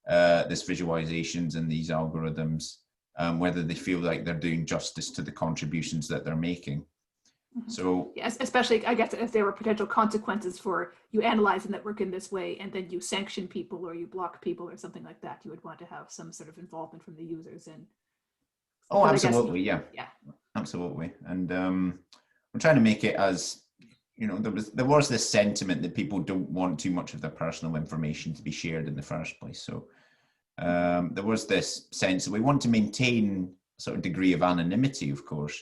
this visualizations and these algorithms, whether they feel like they're doing justice to the contributions that they're making. Mm-hmm. So yes, especially I guess if there were potential consequences for you analyzing that work in this way, and then you sanction people or you block people or something like that, you would want to have some sort of involvement from the users. And oh, absolutely, yeah, absolutely. And we're trying to make it as, there was this sentiment that people don't want too much of their personal information to be shared in the first place. So there was this sense that we want to maintain a sort of degree of anonymity, of course,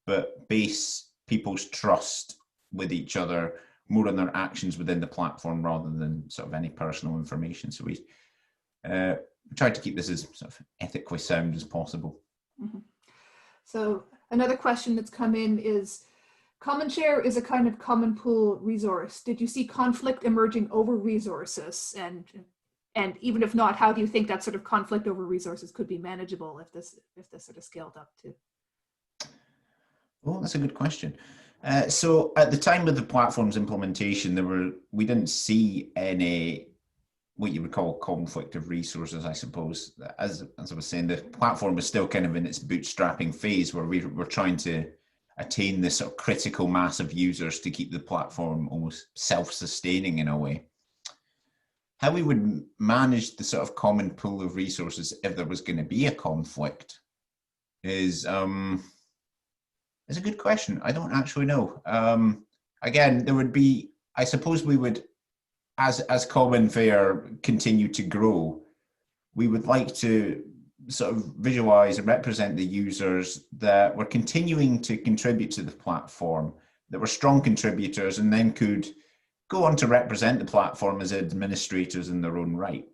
but base people's trust with each other more on their actions within the platform rather than sort of any personal information. So we tried to keep this as sort of ethically sound as possible. Mm-hmm. So another question that's come in is, common share is a kind of common pool resource. Did you see conflict emerging over resources? And even if not, how do you think that sort of conflict over resources could be manageable if this sort of scaled up to? Well, that's a good question. So at the time of the platform's implementation, we didn't see any what you would call conflict of resources, I suppose. As I was saying, the platform was still kind of in its bootstrapping phase, where we were trying to attain this sort of critical mass of users to keep the platform almost self-sustaining in a way. How we would manage the sort of common pool of resources if there was going to be a conflict is a good question. I don't actually know. Again, there would be, I suppose we would, as Common Fare continue to grow, we would like to sort of visualize and represent the users that were continuing to contribute to the platform, that were strong contributors, and then could go on to represent the platform as administrators in their own right.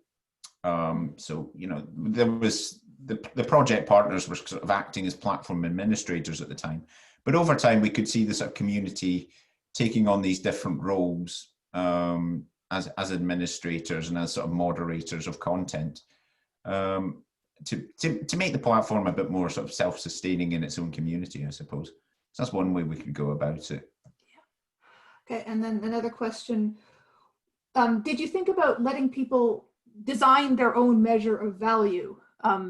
So, there was the project partners were sort of acting as platform administrators at the time. But over time, we could see the sort of community taking on these different roles as administrators and as sort of moderators of content to make the platform a bit more sort of self-sustaining in its own community, I suppose. So that's one way we could go about it. Yeah. Okay, and then another question. Did you think about letting people design their own measure of value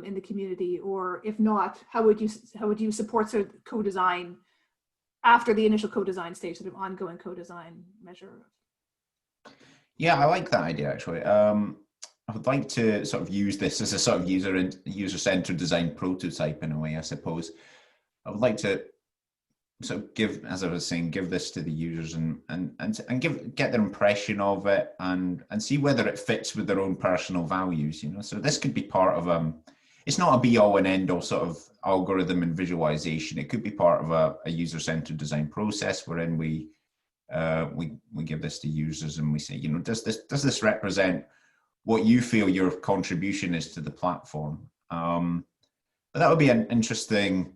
in the community, or if not, how would you support sort of co-design after the initial co-design stage, sort of ongoing co-design measure? Yeah, I like that idea actually. I would like to sort of use this as a sort of user-centered design prototype in a way, I suppose. I would like to sort of give, as I was saying, give this to the users and get their impression of it and see whether it fits with their own personal values, So this could be part of it's not a be-all and end-all sort of algorithm and visualization. It could be part of a user-centered design process wherein we give this to users and we say, does this represent what you feel your contribution is to the platform? But that would be an interesting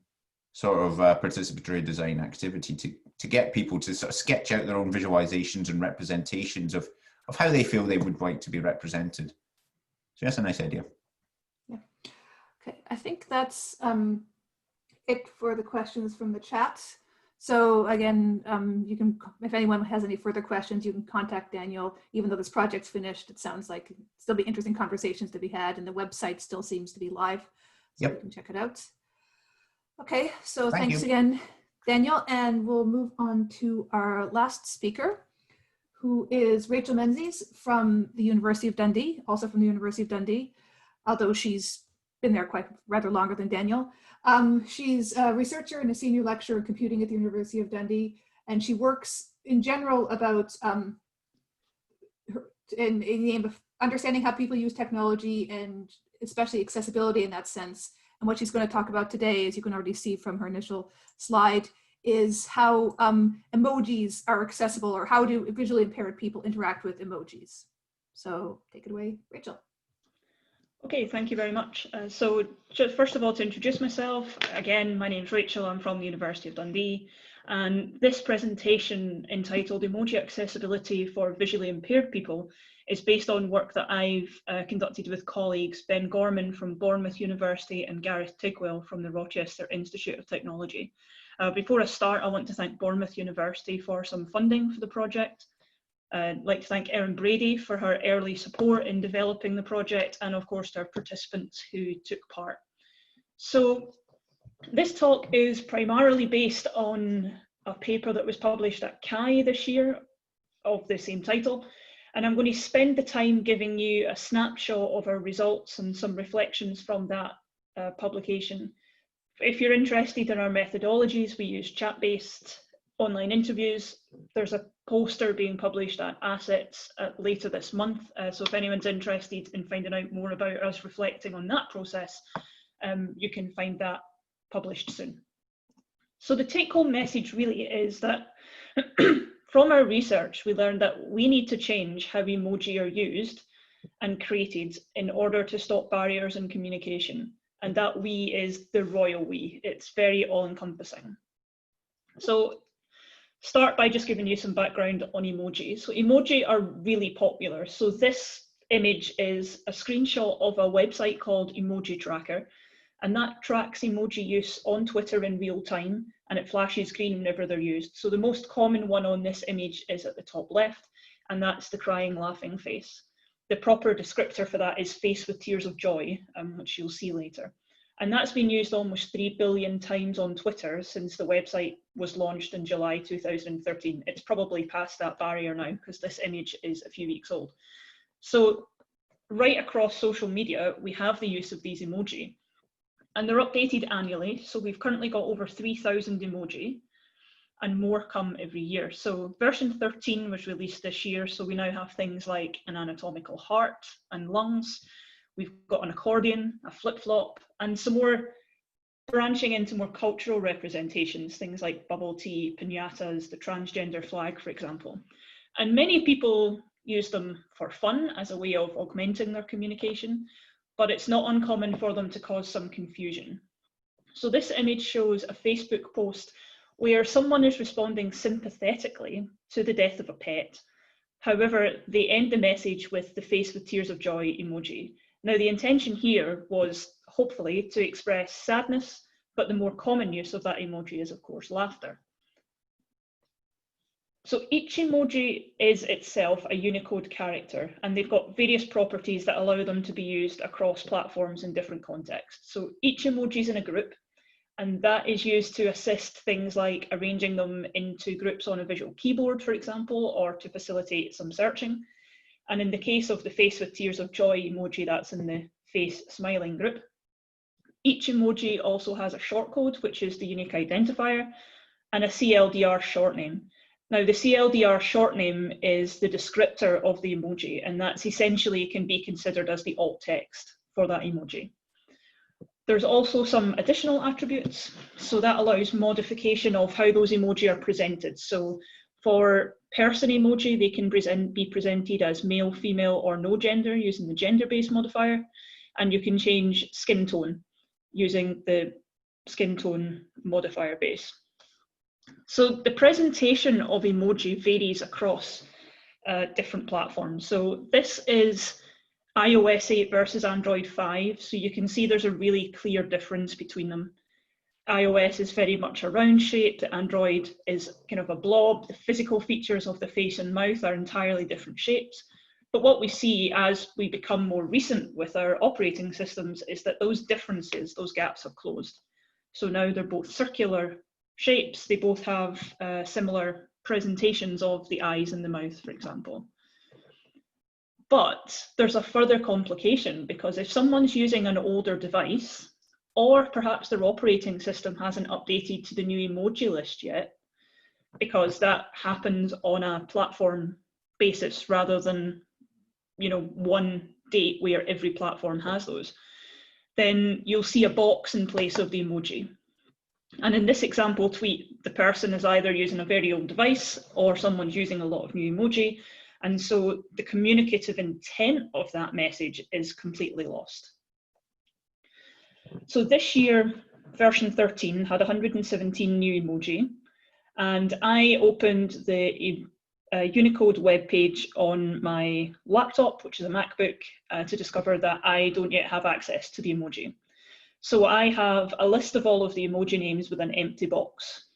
sort of participatory design activity to get people to sort of sketch out their own visualizations and representations of how they feel they would like to be represented. So that's a nice idea. Yeah. Okay, I think that's it for the questions from the chat. So again, you can, if anyone has any further questions, you can contact Daniel. Even though this project's finished, it sounds like it'll still be interesting conversations to be had, and the website still seems to be live, so you can check it out. Okay, so thanks again, Daniel, and we'll move on to our last speaker, who is Rachel Menzies from the University of Dundee, also from the University of Dundee, although she's been there rather longer than Daniel. She's a researcher and a senior lecturer in computing at the University of Dundee, And she works in general about in the aim of understanding how people use technology and especially accessibility in that sense. And what she's going to talk about today, as you can already see from her initial slide, is how emojis are accessible, or how do visually impaired people interact with emojis. So take it away, Rachel. Okay, thank you very much. So just first of all, to introduce myself, again, my name's Rachel, I'm from the University of Dundee, and this presentation entitled Emoji Accessibility for Visually Impaired People is based on work that I've conducted with colleagues Ben Gorman from Bournemouth University and Gareth Tigwell from the Rochester Institute of Technology. Before I start, I want to thank Bournemouth University for some funding for the project. I'd like to thank Erin Brady for her early support in developing the project, and of course to our participants who took part. So this talk is primarily based on a paper that was published at HCI this year of the same title, and I'm going to spend the time giving you a snapshot of our results and some reflections from that publication. If you're interested in our methodologies, we use chat-based online interviews. There's a poster being published at Assets later this month. So if anyone's interested in finding out more about us reflecting on that process, you can find that published soon. So the take-home message really is that from our research, we learned that we need to change how emoji are used and created in order to stop barriers in communication. And that we is the royal we. It's very all-encompassing. So start by just giving you some background on emoji. So emoji are really popular. So this image is a screenshot of a website called Emoji Tracker, and that tracks emoji use on Twitter in real time, and it flashes green whenever they're used. So the most common one on this image is at the top left, and that's the crying, laughing face. The proper descriptor for that is face with tears of joy, which you'll see later. And that's been used almost 3 billion times on Twitter since the website was launched in July 2013. It's probably past that barrier now because this image is a few weeks old. So right across social media, we have the use of these emoji, and they're updated annually. So we've currently got over 3,000 emoji, and more come every year. So version 13 was released this year. So we now have things like an anatomical heart and lungs. We've got an accordion, a flip-flop, and some more branching into more cultural representations, things like bubble tea, piñatas, the transgender flag, for example. And many people use them for fun as a way of augmenting their communication, but it's not uncommon for them to cause some confusion. So this image shows a Facebook post where someone is responding sympathetically to the death of a pet. However, they end the message with the face with tears of joy emoji. Now, the intention here was hopefully to express sadness, but the more common use of that emoji is, of course, laughter. So each emoji is itself a Unicode character, and they've got various properties that allow them to be used across platforms in different contexts. So each emoji is in a group, and that is used to assist things like arranging them into groups on a visual keyboard, for example, or to facilitate some searching. And in the case of the face with tears of joy emoji, that's in the face smiling group. Each emoji also has a shortcode, which is the unique identifier, and a CLDR short name. Now, the CLDR short name is the descriptor of the emoji, and that's essentially can be considered as the alt text for that emoji. There's also some additional attributes, so that allows modification of how those emoji are presented. So for person emoji, they can be presented as male, female, or no gender using the gender-based modifier, and you can change skin tone using the skin tone modifier base. So the presentation of emoji varies across different platforms. So this is iOS 8 versus Android 5. So you can see there's a really clear difference between them. iOS is very much a round shape, Android is kind of a blob. The physical features of the face and mouth are entirely different shapes. But what we see as we become more recent with our operating systems is that those differences, those gaps have closed. So now they're both circular shapes. They both have similar presentations of the eyes and the mouth, for example. But there's a further complication, because if someone's using an older device, or perhaps their operating system hasn't updated to the new emoji list yet, because that happens on a platform basis rather than, one date where every platform has those, then you'll see a box in place of the emoji. And in this example tweet, the person is either using a very old device or someone's using a lot of new emoji. And so the communicative intent of that message is completely lost. So this year, version 13 had 117 new emoji. And I opened the Unicode webpage on my laptop, which is a MacBook, to discover that I don't yet have access to the emoji. So I have a list of all of the emoji names with an empty box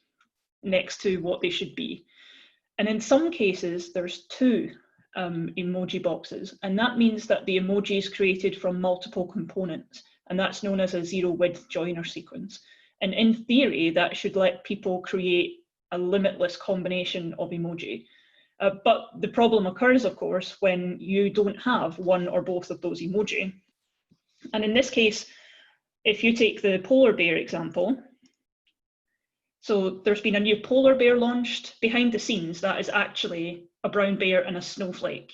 next to what they should be. And in some cases, there's 2 emoji boxes, and that means that the emoji is created from multiple components, and that's known as a zero-width joiner sequence. And in theory, that should let people create a limitless combination of emoji. But the problem occurs, of course, when you don't have one or both of those emoji. And in this case, if you take the polar bear example, so there's been a new polar bear launched. Behind the scenes, that is actually a brown bear and a snowflake.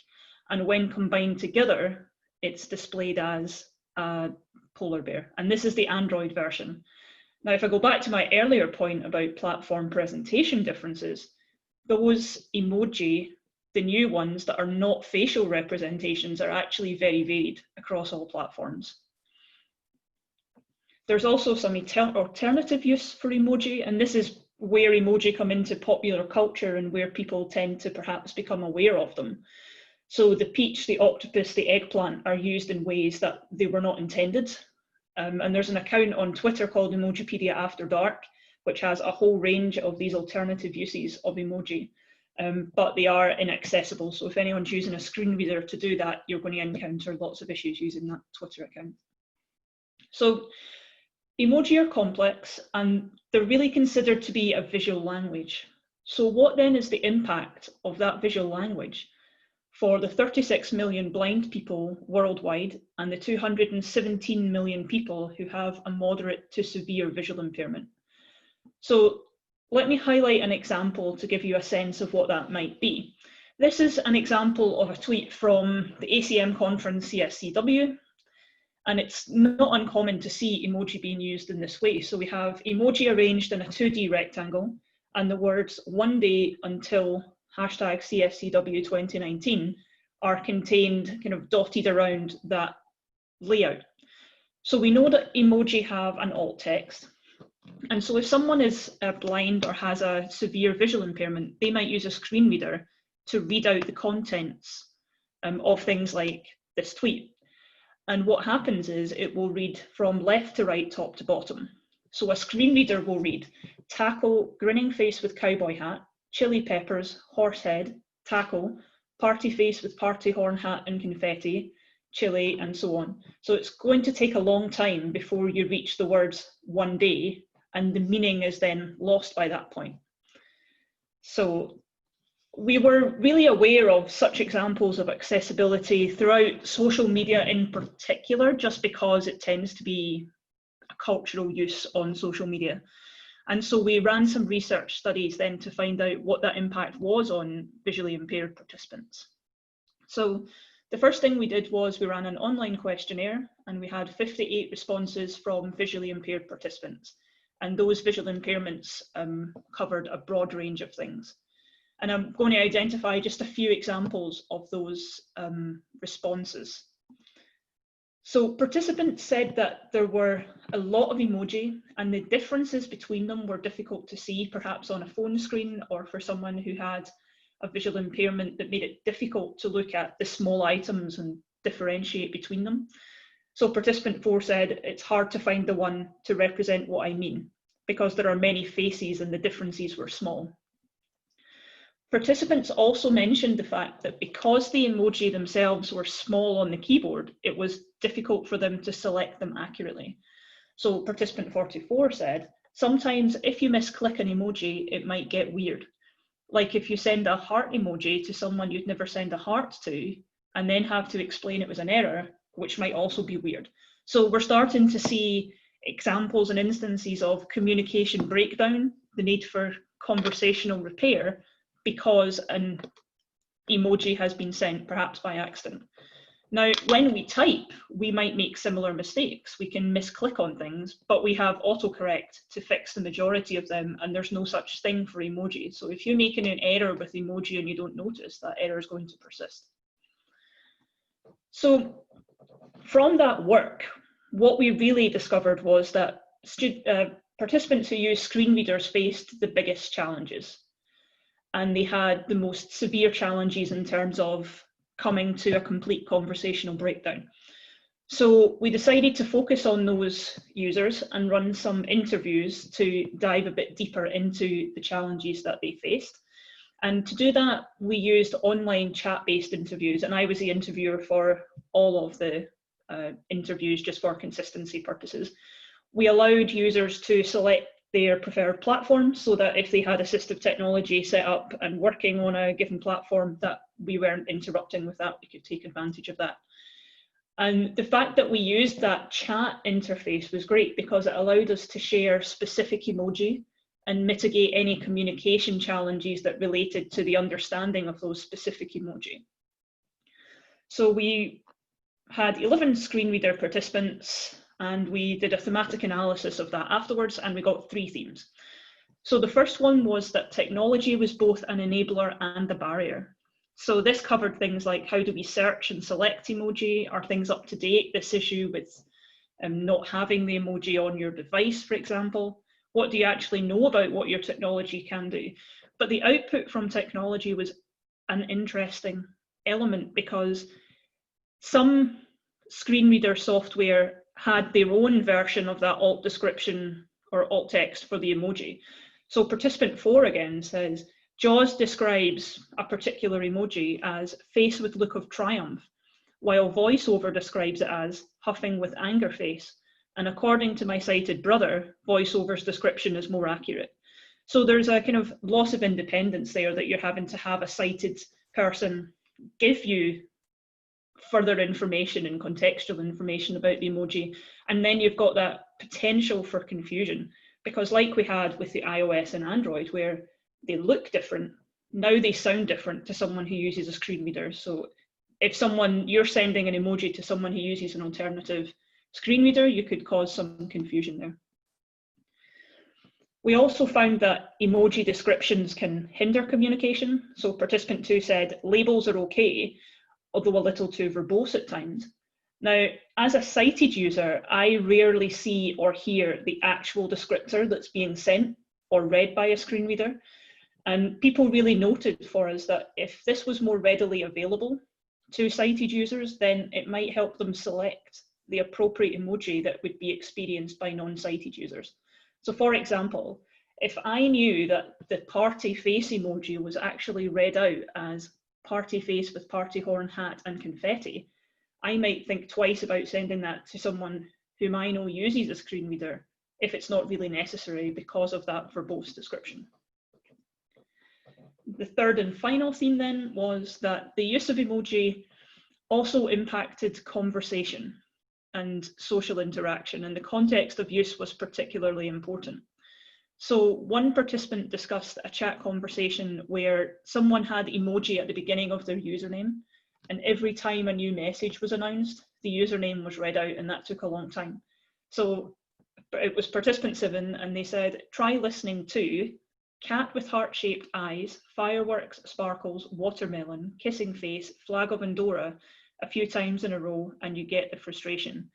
And when combined together, it's displayed as a polar bear. And this is the Android version. Now, if I go back to my earlier point about platform presentation differences, those emoji, the new ones that are not facial representations, are actually very varied across all platforms. There's also some alternative use for emoji, and this is where emoji come into popular culture and where people tend to perhaps become aware of them. So the peach, the octopus, the eggplant are used in ways that they were not intended. And there's an account on Twitter called Emojipedia After Dark, which has a whole range of these alternative uses of emoji, but they are inaccessible. So if anyone's using a screen reader to do that, you're going to encounter lots of issues using that Twitter account. So emoji are complex, and they're really considered to be a visual language. So what then is the impact of that visual language for the 36 million blind people worldwide and the 217 million people who have a moderate to severe visual impairment? So let me highlight an example to give you a sense of what that might be. This is an example of a tweet from the ACM conference CSCW. And it's not uncommon to see emoji being used in this way. So we have emoji arranged in a 2D rectangle, and the words "one day until #CSCW 2019 are contained kind of dotted around that layout. So we know that emoji have an alt text. And so if someone is blind or has a severe visual impairment, they might use a screen reader to read out the contents of things like this tweet. And what happens is it will read from left to right, top to bottom. So a screen reader will read tackle, grinning face with cowboy hat, chili peppers, horse head, tackle, party face with party horn hat and confetti, chili, and so on. So it's going to take a long time before you reach the words "one day," and the meaning is then lost by that point. So we were really aware of such examples of accessibility throughout social media in particular, just because it tends to be a cultural use on social media. And so we ran some research studies then to find out what that impact was on visually impaired participants. So the first thing we did was we ran an online questionnaire, and we had 58 responses from visually impaired participants. And those visual impairments covered a broad range of things. And I'm going to identify just a few examples of those responses. So participants said that there were a lot of emoji, and the differences between them were difficult to see, perhaps on a phone screen, or for someone who had a visual impairment that made it difficult to look at the small items and differentiate between them. So participant 4 said, it's hard to find the one to represent what I mean, because there are many faces and the differences were small. Participants also mentioned the fact that because the emoji themselves were small on the keyboard, it was difficult for them to select them accurately. So participant 44 said, sometimes if you misclick an emoji, it might get weird. Like if you send a heart emoji to someone you'd never send a heart to, and then have to explain it was an error, which might also be weird. So we're starting to see examples and instances of communication breakdown, the need for conversational repair because an emoji has been sent, perhaps by accident. Now, when we type, we might make similar mistakes. We can misclick on things, but we have autocorrect to fix the majority of them, and there's no such thing for emoji. So if you're making an error with emoji and you don't notice, that error is going to persist. So from that work, what we really discovered was that participants who used screen readers faced the biggest challenges, and they had the most severe challenges in terms of coming to a complete conversational breakdown. So we decided to focus on those users and run some interviews to dive a bit deeper into the challenges that they faced. And to do that, we used online chat-based interviews, and I was the interviewer for all of the interviews just for consistency purposes. We allowed users to select their preferred platform so that if they had assistive technology set up and working on a given platform, that we weren't interrupting with that, we could take advantage of that. And the fact that we used that chat interface was great because it allowed us to share specific emoji and mitigate any communication challenges that related to the understanding of those specific emoji. So we had 11 screen reader participants, and we did a thematic analysis of that afterwards, and we got 3 themes. So the first one was that technology was both an enabler and a barrier. So this covered things like, how do we search and select emoji? Are things up to date? This issue with not having the emoji on your device, for example. What do you actually know about what your technology can do? But the output from technology was an interesting element because some screen reader software had their own version of that alt description or alt text for the emoji. So participant 4 again says, JAWS describes a particular emoji as face with look of triumph, while VoiceOver describes it as huffing with anger face. And according to my sighted brother, VoiceOver's description is more accurate. So there's a kind of loss of independence there that you're having to have a sighted person give you further information and contextual information about the emoji. And then you've got that potential for confusion because like we had with the iOS and Android where they look different, now they sound different to someone who uses a screen reader. So if you're sending an emoji to someone who uses an alternative screen reader, you could cause some confusion there. We also found that emoji descriptions can hinder communication. So participant 2 said, labels are okay, although a little too verbose at times. Now, as a sighted user, I rarely see or hear the actual descriptor that's being sent or read by a screen reader. And people really noted for us that if this was more readily available to sighted users, then it might help them select the appropriate emoji that would be experienced by non-sighted users. So for example, if I knew that the party face emoji was actually read out as party face with party horn, hat and confetti, I might think twice about sending that to someone whom I know uses a screen reader if it's not really necessary because of that verbose description. The third and final theme then was that the use of emoji also impacted conversation and social interaction, and the context of use was particularly important. So one participant discussed a chat conversation where someone had emoji at the beginning of their username, and every time a new message was announced, the username was read out, and that took a long time. So it was participant 7, and they said, try listening to cat with heart-shaped eyes, fireworks, sparkles, watermelon, kissing face, flag of Andorra a few times in a row, and you get the frustration.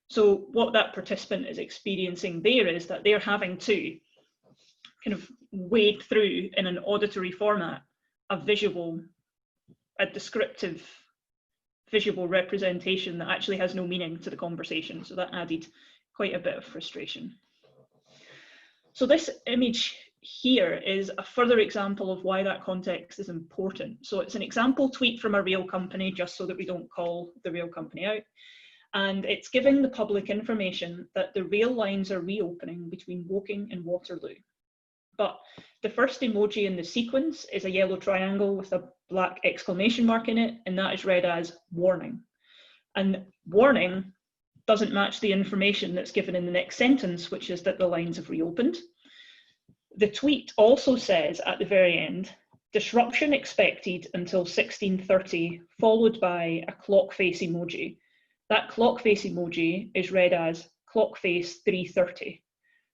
So what that participant is experiencing there is that they're having to kind of wade through in an auditory format a descriptive visual representation that actually has no meaning to the conversation. So that added quite a bit of frustration. So this image here is a further example of why that context is important. So it's an example tweet from a real company, just so that we don't call the real company out. And it's giving the public information that the rail lines are reopening between Woking and Waterloo. But the first emoji in the sequence is a yellow triangle with a black exclamation mark in it, and that is read as warning. And warning doesn't match the information that's given in the next sentence, which is that the lines have reopened. The tweet also says at the very end, disruption expected until 1630, followed by a clock face emoji. That clock face emoji is read as clock face 330.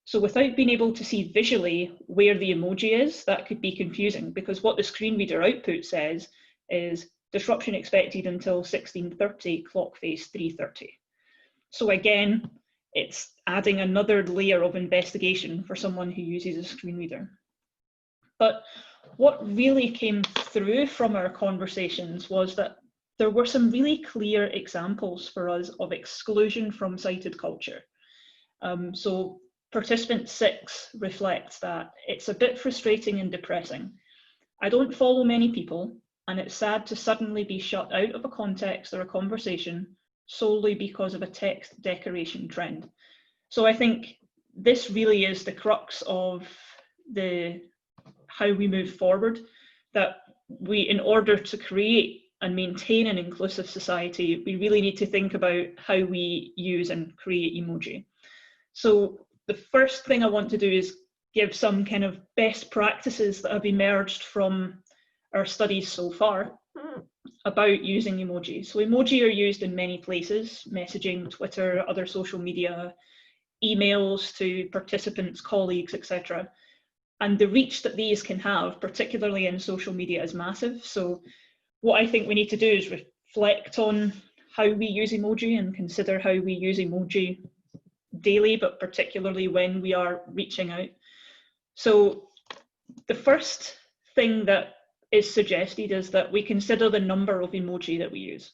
So without being able to see visually where the emoji is, that could be confusing, because what the screen reader output says is disruption expected until 1630, clock face 330. So again, it's adding another layer of investigation for someone who uses a screen reader. But what really came through from our conversations was that there were some really clear examples for us of exclusion from cited culture. So participant 6 reflects that it's a bit frustrating and depressing. I don't follow many people, and it's sad to suddenly be shut out of a context or a conversation solely because of a text decoration trend. So I think this really is the crux of how we move forward, that we, in order to create and maintain an inclusive society, we really need to think about how we use and create emoji. So the first thing I want to do is give some kind of best practices that have emerged from our studies so far about using emoji. So emoji are used in many places: messaging, Twitter, other social media, emails to participants, colleagues, etc. And the reach that these can have, particularly in social media, is massive. So what I think we need to do is reflect on how we use emoji and consider how we use emoji daily, but particularly when we are reaching out. So the first thing that is suggested is that we consider the number of emoji that we use.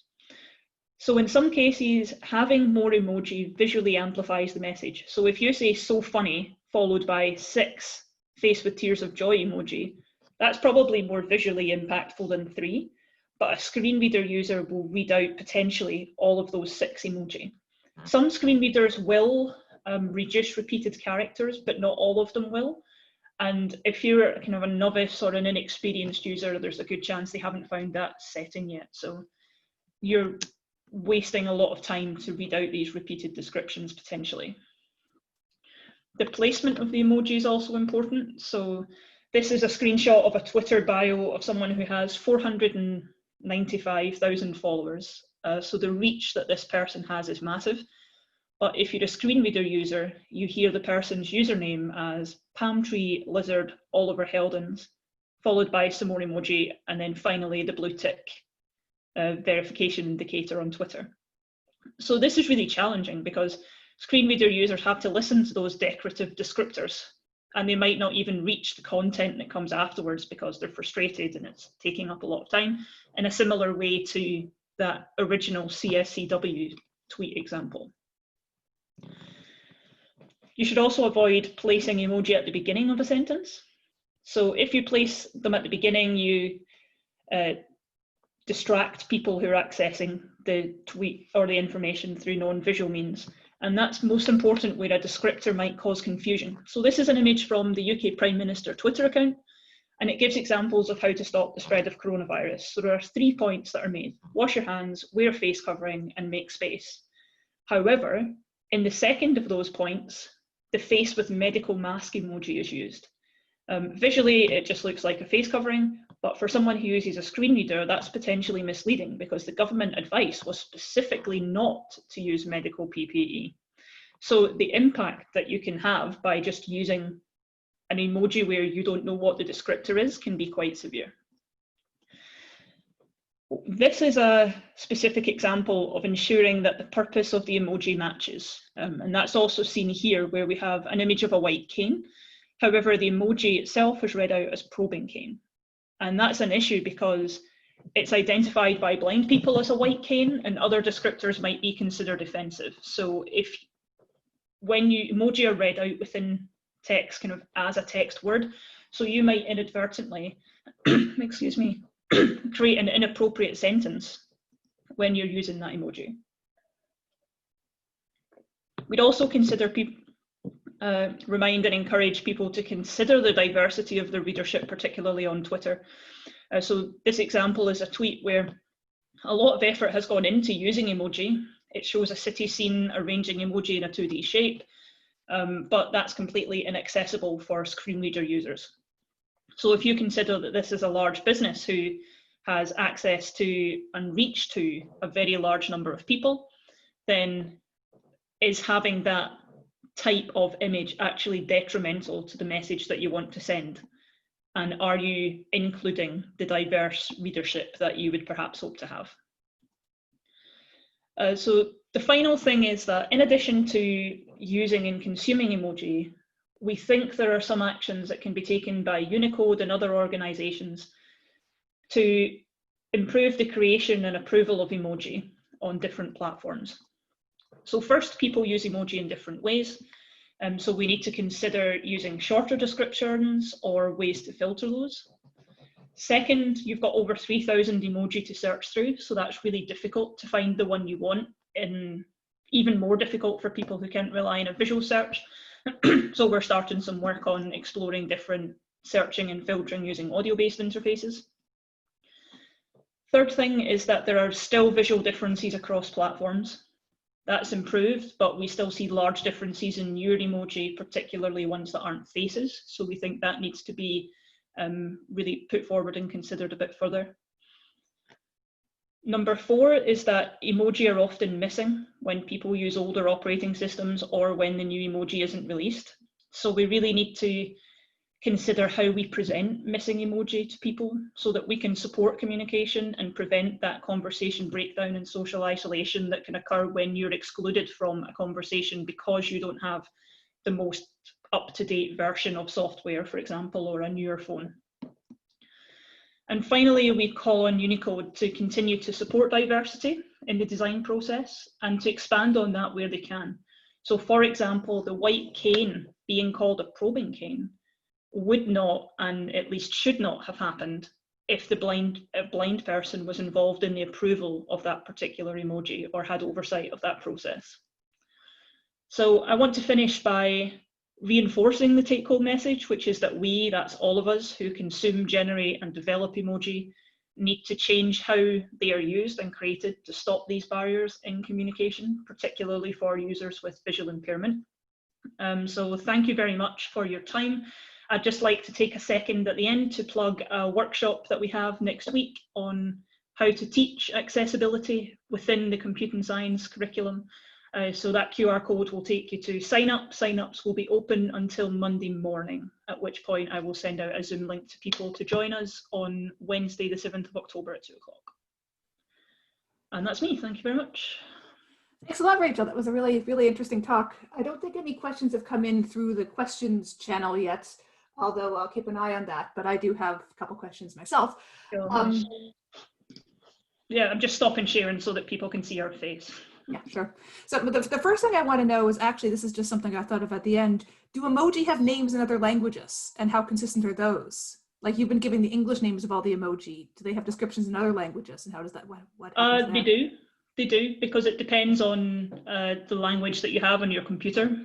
So in some cases, having more emoji visually amplifies the message. So if you say "so funny" followed by 6 face with tears of joy emoji, that's probably more visually impactful than 3, but a screen reader user will read out potentially all of those 6 emoji. Some screen readers will reduce repeated characters, but not all of them will. And if you're kind of a novice or an inexperienced user, there's a good chance they haven't found that setting yet. So you're wasting a lot of time to read out these repeated descriptions potentially. The placement of the emoji is also important. So this is a screenshot of a Twitter bio of someone who has 495,000 followers. So the reach that this person has is massive. But if you're a screen reader user, you hear the person's username as palm tree, lizard, Oliver Heldens, followed by some more emoji, and then finally the blue tick verification indicator on Twitter. So this is really challenging because screen reader users have to listen to those decorative descriptors, and they might not even reach the content that comes afterwards because they're frustrated and it's taking up a lot of time, in a similar way to that original CSCW tweet example. You should also avoid placing emoji at the beginning of a sentence. So if you place them at the beginning, you distract people who are accessing the tweet or the information through non-visual means. And that's most important where a descriptor might cause confusion. So this is an image from the UK Prime Minister Twitter account, and it gives examples of how to stop the spread of coronavirus. So there are 3 points that are made: wash your hands, wear face covering, and make space. However, in the second of those points, the face with medical mask emoji is used. Visually, it just looks like a face covering, but for someone who uses a screen reader, that's potentially misleading because the government advice was specifically not to use medical PPE. So the impact that you can have by just using an emoji where you don't know what the descriptor is can be quite severe. This is a specific example of ensuring that the purpose of the emoji matches. And that's also seen here, where we have an image of a white cane. However, the emoji itself is read out as probing cane. And that's an issue because it's identified by blind people as a white cane, and other descriptors might be considered offensive. So when emoji are read out within text, kind of as a text word, so you might inadvertently, excuse me, create an inappropriate sentence when you're using that emoji. We'd also consider remind and encourage people to consider the diversity of their readership, particularly on Twitter. So this example is a tweet where a lot of effort has gone into using emoji. It shows a city scene arranging emoji in a 2D shape. but that's completely inaccessible for screen reader users. So if you consider that this is a large business who has access to and reach to a very large number of people, then is having that type of image actually detrimental to the message that you want to send? And are you including the diverse readership that you would perhaps hope to have? So the final thing is that in addition to using and consuming emoji, we think there are some actions that can be taken by Unicode and other organizations to improve the creation and approval of emoji on different platforms. So first, people use emoji in different ways. So we need to consider using shorter descriptions or ways to filter those. Second, you've got over 3,000 emoji to search through, so that's really difficult to find the one you want, and even more difficult for people who can't rely on a visual search. So we're starting some work on exploring different searching and filtering using audio-based interfaces. Third thing is that there are still visual differences across platforms. That's improved, but we still see large differences in newer emoji, particularly ones that aren't faces. So we think that needs to be really put forward and considered a bit further. Number 4 is that emoji are often missing when people use older operating systems or when the new emoji isn't released. So we really need to consider how we present missing emoji to people so that we can support communication and prevent that conversation breakdown and social isolation that can occur when you're excluded from a conversation because you don't have the most up-to-date version of software, for example, or a newer phone. And finally, we call on Unicode to continue to support diversity in the design process and to expand on that where they can. So for example, the white cane being called a probing cane would not, and at least should not have happened if the blind person was involved in the approval of that particular emoji or had oversight of that process. So I want to finish by reinforcing the take-home message, which is that we, that's all of us who consume, generate and develop emoji, need to change how they are used and created to stop these barriers in communication, particularly for users with visual impairment. So thank you very much for your time. I'd just like to take a second at the end to plug a workshop that we have next week on how to teach accessibility within the computing science curriculum. So that QR code will take you to sign up. Sign-ups will be open until Monday morning, at which point I will send out a Zoom link to people to join us on Wednesday, the 7th of October at 2 o'clock. And that's me. Thank you very much. Thanks a lot, Rachel. That was a really, really interesting talk. I don't think any questions have come in through the questions channel yet, although I'll keep an eye on that, but I do have a couple questions myself. Yeah, I'm just stopping sharing so that people can see our face. Yeah, sure. So the first thing I want to know is actually, this is just something I thought of at the end. Do emoji have names in other languages, and how consistent are those? Like, you've been giving the English names of all the emoji. Do they have descriptions in other languages, and how does that, what happens there? They do, because it depends on the language that you have on your computer,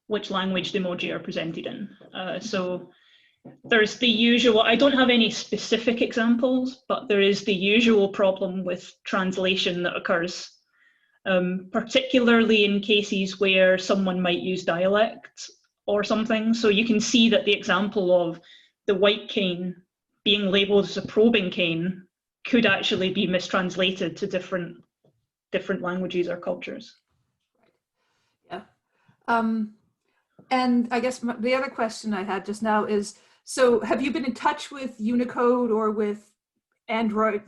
which language the emoji are presented in. So there's the usual, I don't have any specific examples, but there is the usual problem with translation that occurs, particularly in cases where someone might use dialect or something. So you can see that the example of the white cane being labeled as a probing cane could actually be mistranslated to different languages or cultures. Yeah. And I guess the other question I had just now is, so have you been in touch with Unicode or with Android,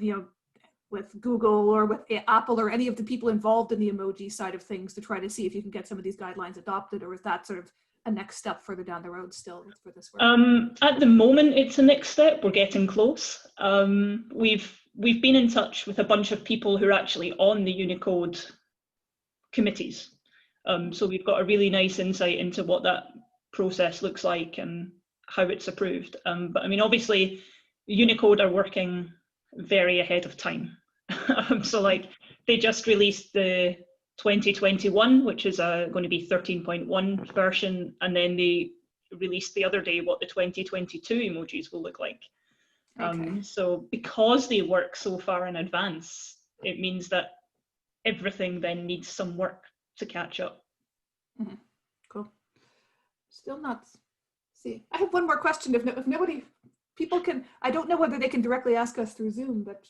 with Google or with Apple or any of the people involved in the emoji side of things to try to see if you can get some of these guidelines adopted, or is that sort of a next step further down the road still for this work? At the moment, it's a next step. We're getting close. We've been in touch with a bunch of people who are actually on the Unicode committees. So we've got a really nice insight into what that process looks like and how it's approved. But I mean, obviously, Unicode are working very ahead of time. So like, they just released the 2021, which is going to be 13.1 version, and then they released the other day what the 2022 emojis will look like. Okay. So because they work so far in advance, it means that everything then needs some work to catch up. Mm-hmm. Cool. Still not. See, I have one more question. If nobody, people can, I don't know whether they can directly ask us through Zoom, but.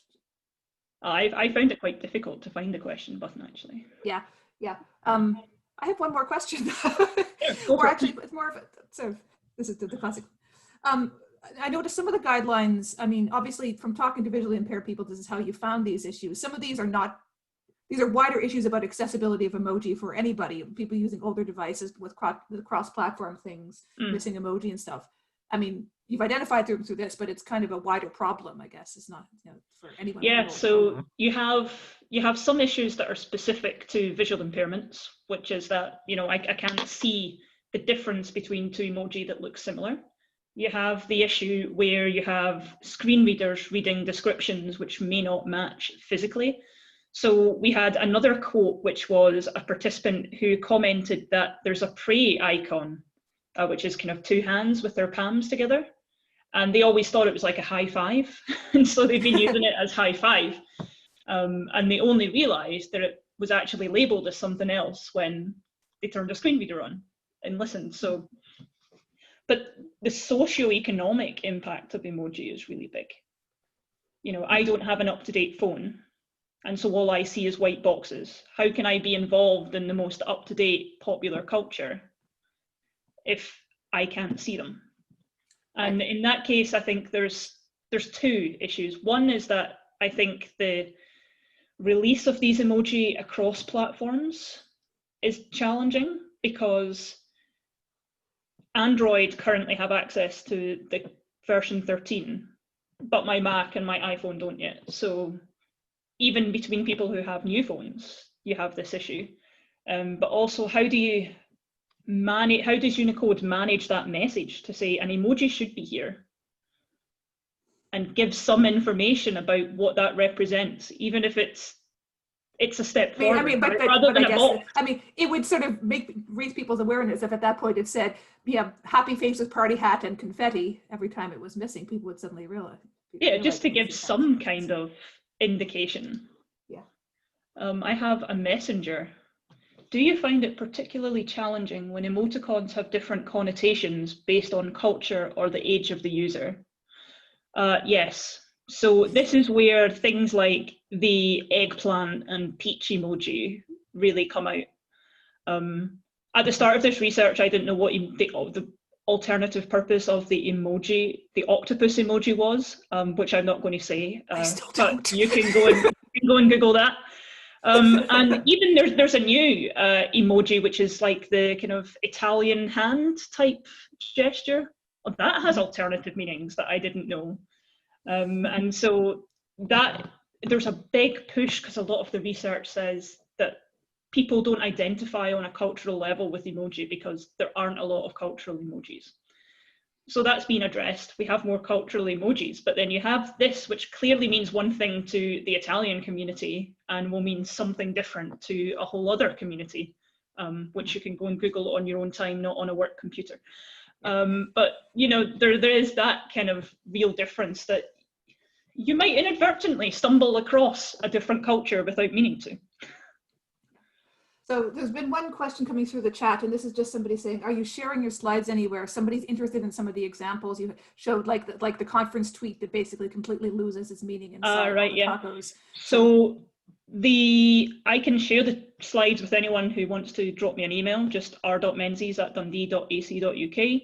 I found it quite difficult to find the question button, actually. Yeah, yeah. I have one more question. Yeah, or actually, it's more of a sort of, this is the classic. I noticed some of the guidelines, I mean, obviously from talking to visually impaired people, this is how you found these issues. Some of these are not, these are wider issues about accessibility of emoji for anybody, people using older devices with cross-platform things, missing emoji and stuff. I mean, you've identified through this, but it's kind of a wider problem, I guess. It's not, you know, for anyone. Yeah, so you have some issues that are specific to visual impairments, which is that, you know, I can't see the difference between two emoji that look similar. You have the issue where you have screen readers reading descriptions which may not match physically. So we had another quote, which was a participant who commented that there's a pray icon, which is kind of two hands with their palms together. And they always thought it was like a high five. And so they've been using it as high five. And they only realized that it was actually labeled as something else when they turned a screen reader on and listened. So, but the socioeconomic impact of emoji is really big. You know, I don't have an up-to-date phone, and so all I see is white boxes. How can I be involved in the most up-to-date popular culture if I can't see them? And in that case, I think there's two issues. One is that I think the release of these emoji across platforms is challenging because Android currently have access to the version 13, but my Mac and my iPhone don't yet. So even between people who have new phones, you have this issue. But also, how does Unicode manage that message to say an emoji should be here and give some information about what that represents, even if it's a step forward. I mean, but I guess, I mean, it would sort of raise people's awareness if at that point it said, yeah, happy face with party hat and confetti every time it was missing, people would suddenly realize. Yeah, just to give some kind of indication. Yeah. I have a messenger. Do you find it particularly challenging when emoticons have different connotations based on culture or the age of the user? Yes. So this is where things like the eggplant and peach emoji really come out. At the start of this research, I didn't know what the alternative purpose of the emoji, the octopus emoji was, which I'm not going to say. I still don't. But you can go and Google that. And even there's a new emoji, which is like the kind of Italian hand type gesture. Well, that has alternative meanings that I didn't know. And so that there's a big push because a lot of the research says that people don't identify on a cultural level with emoji because there aren't a lot of cultural emojis. So that's been addressed. We have more cultural emojis, but then you have this, which clearly means one thing to the Italian community and will mean something different to a whole other community, which you can go and Google on your own time, not on a work computer. But you know, there is that kind of real difference that you might inadvertently stumble across a different culture without meaning to. So there's been one question coming through the chat, and this is just somebody saying, are you sharing your slides anywhere? Somebody's interested in some of the examples you showed, like the conference tweet that basically completely loses its meaning inside right, all the yeah. tacos. So I can share the slides with anyone who wants to drop me an email, just r.menzies@dundee.ac.uk.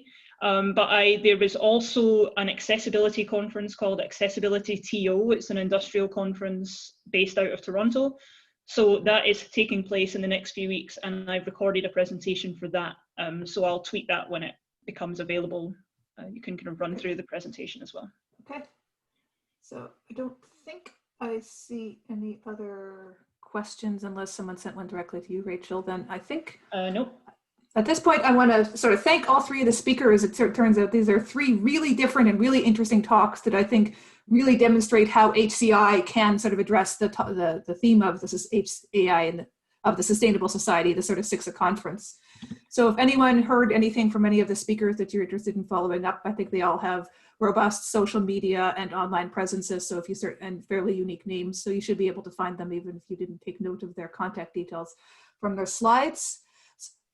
But there is also an accessibility conference called Accessibility TO. It's an industrial conference based out of Toronto. So that is taking place in the next few weeks, and I've recorded a presentation for that. So I'll tweet that when it becomes available. You can kind of run through the presentation as well. Okay. So I don't think I see any other questions unless someone sent one directly to you, Rachel. Then I think nope. At this point, I want to sort of thank all three of the speakers. It turns out these are three really different and really interesting talks that I think really demonstrate how HCI can sort of address the theme of this is HCI and of the Sustainable Society, the sort of CICSA conference. So if anyone heard anything from any of the speakers that you're interested in following up, I think they all have robust social media and online presences. So if you search, and fairly unique names, so you should be able to find them even if you didn't take note of their contact details from their slides.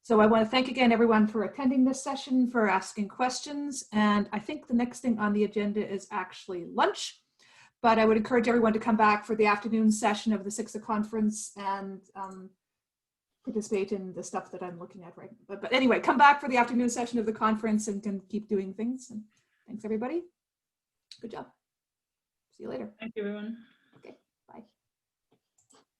So I want to thank again everyone for attending this session, for asking questions. And I think the next thing on the agenda is actually lunch. But I would encourage everyone to come back for the afternoon session of the CICSA conference and participate in the stuff that I'm looking at right now. But anyway, come back for the afternoon session of the conference and can keep doing things. And thanks, everybody. Good job. See you later. Thank you, everyone. Okay, bye.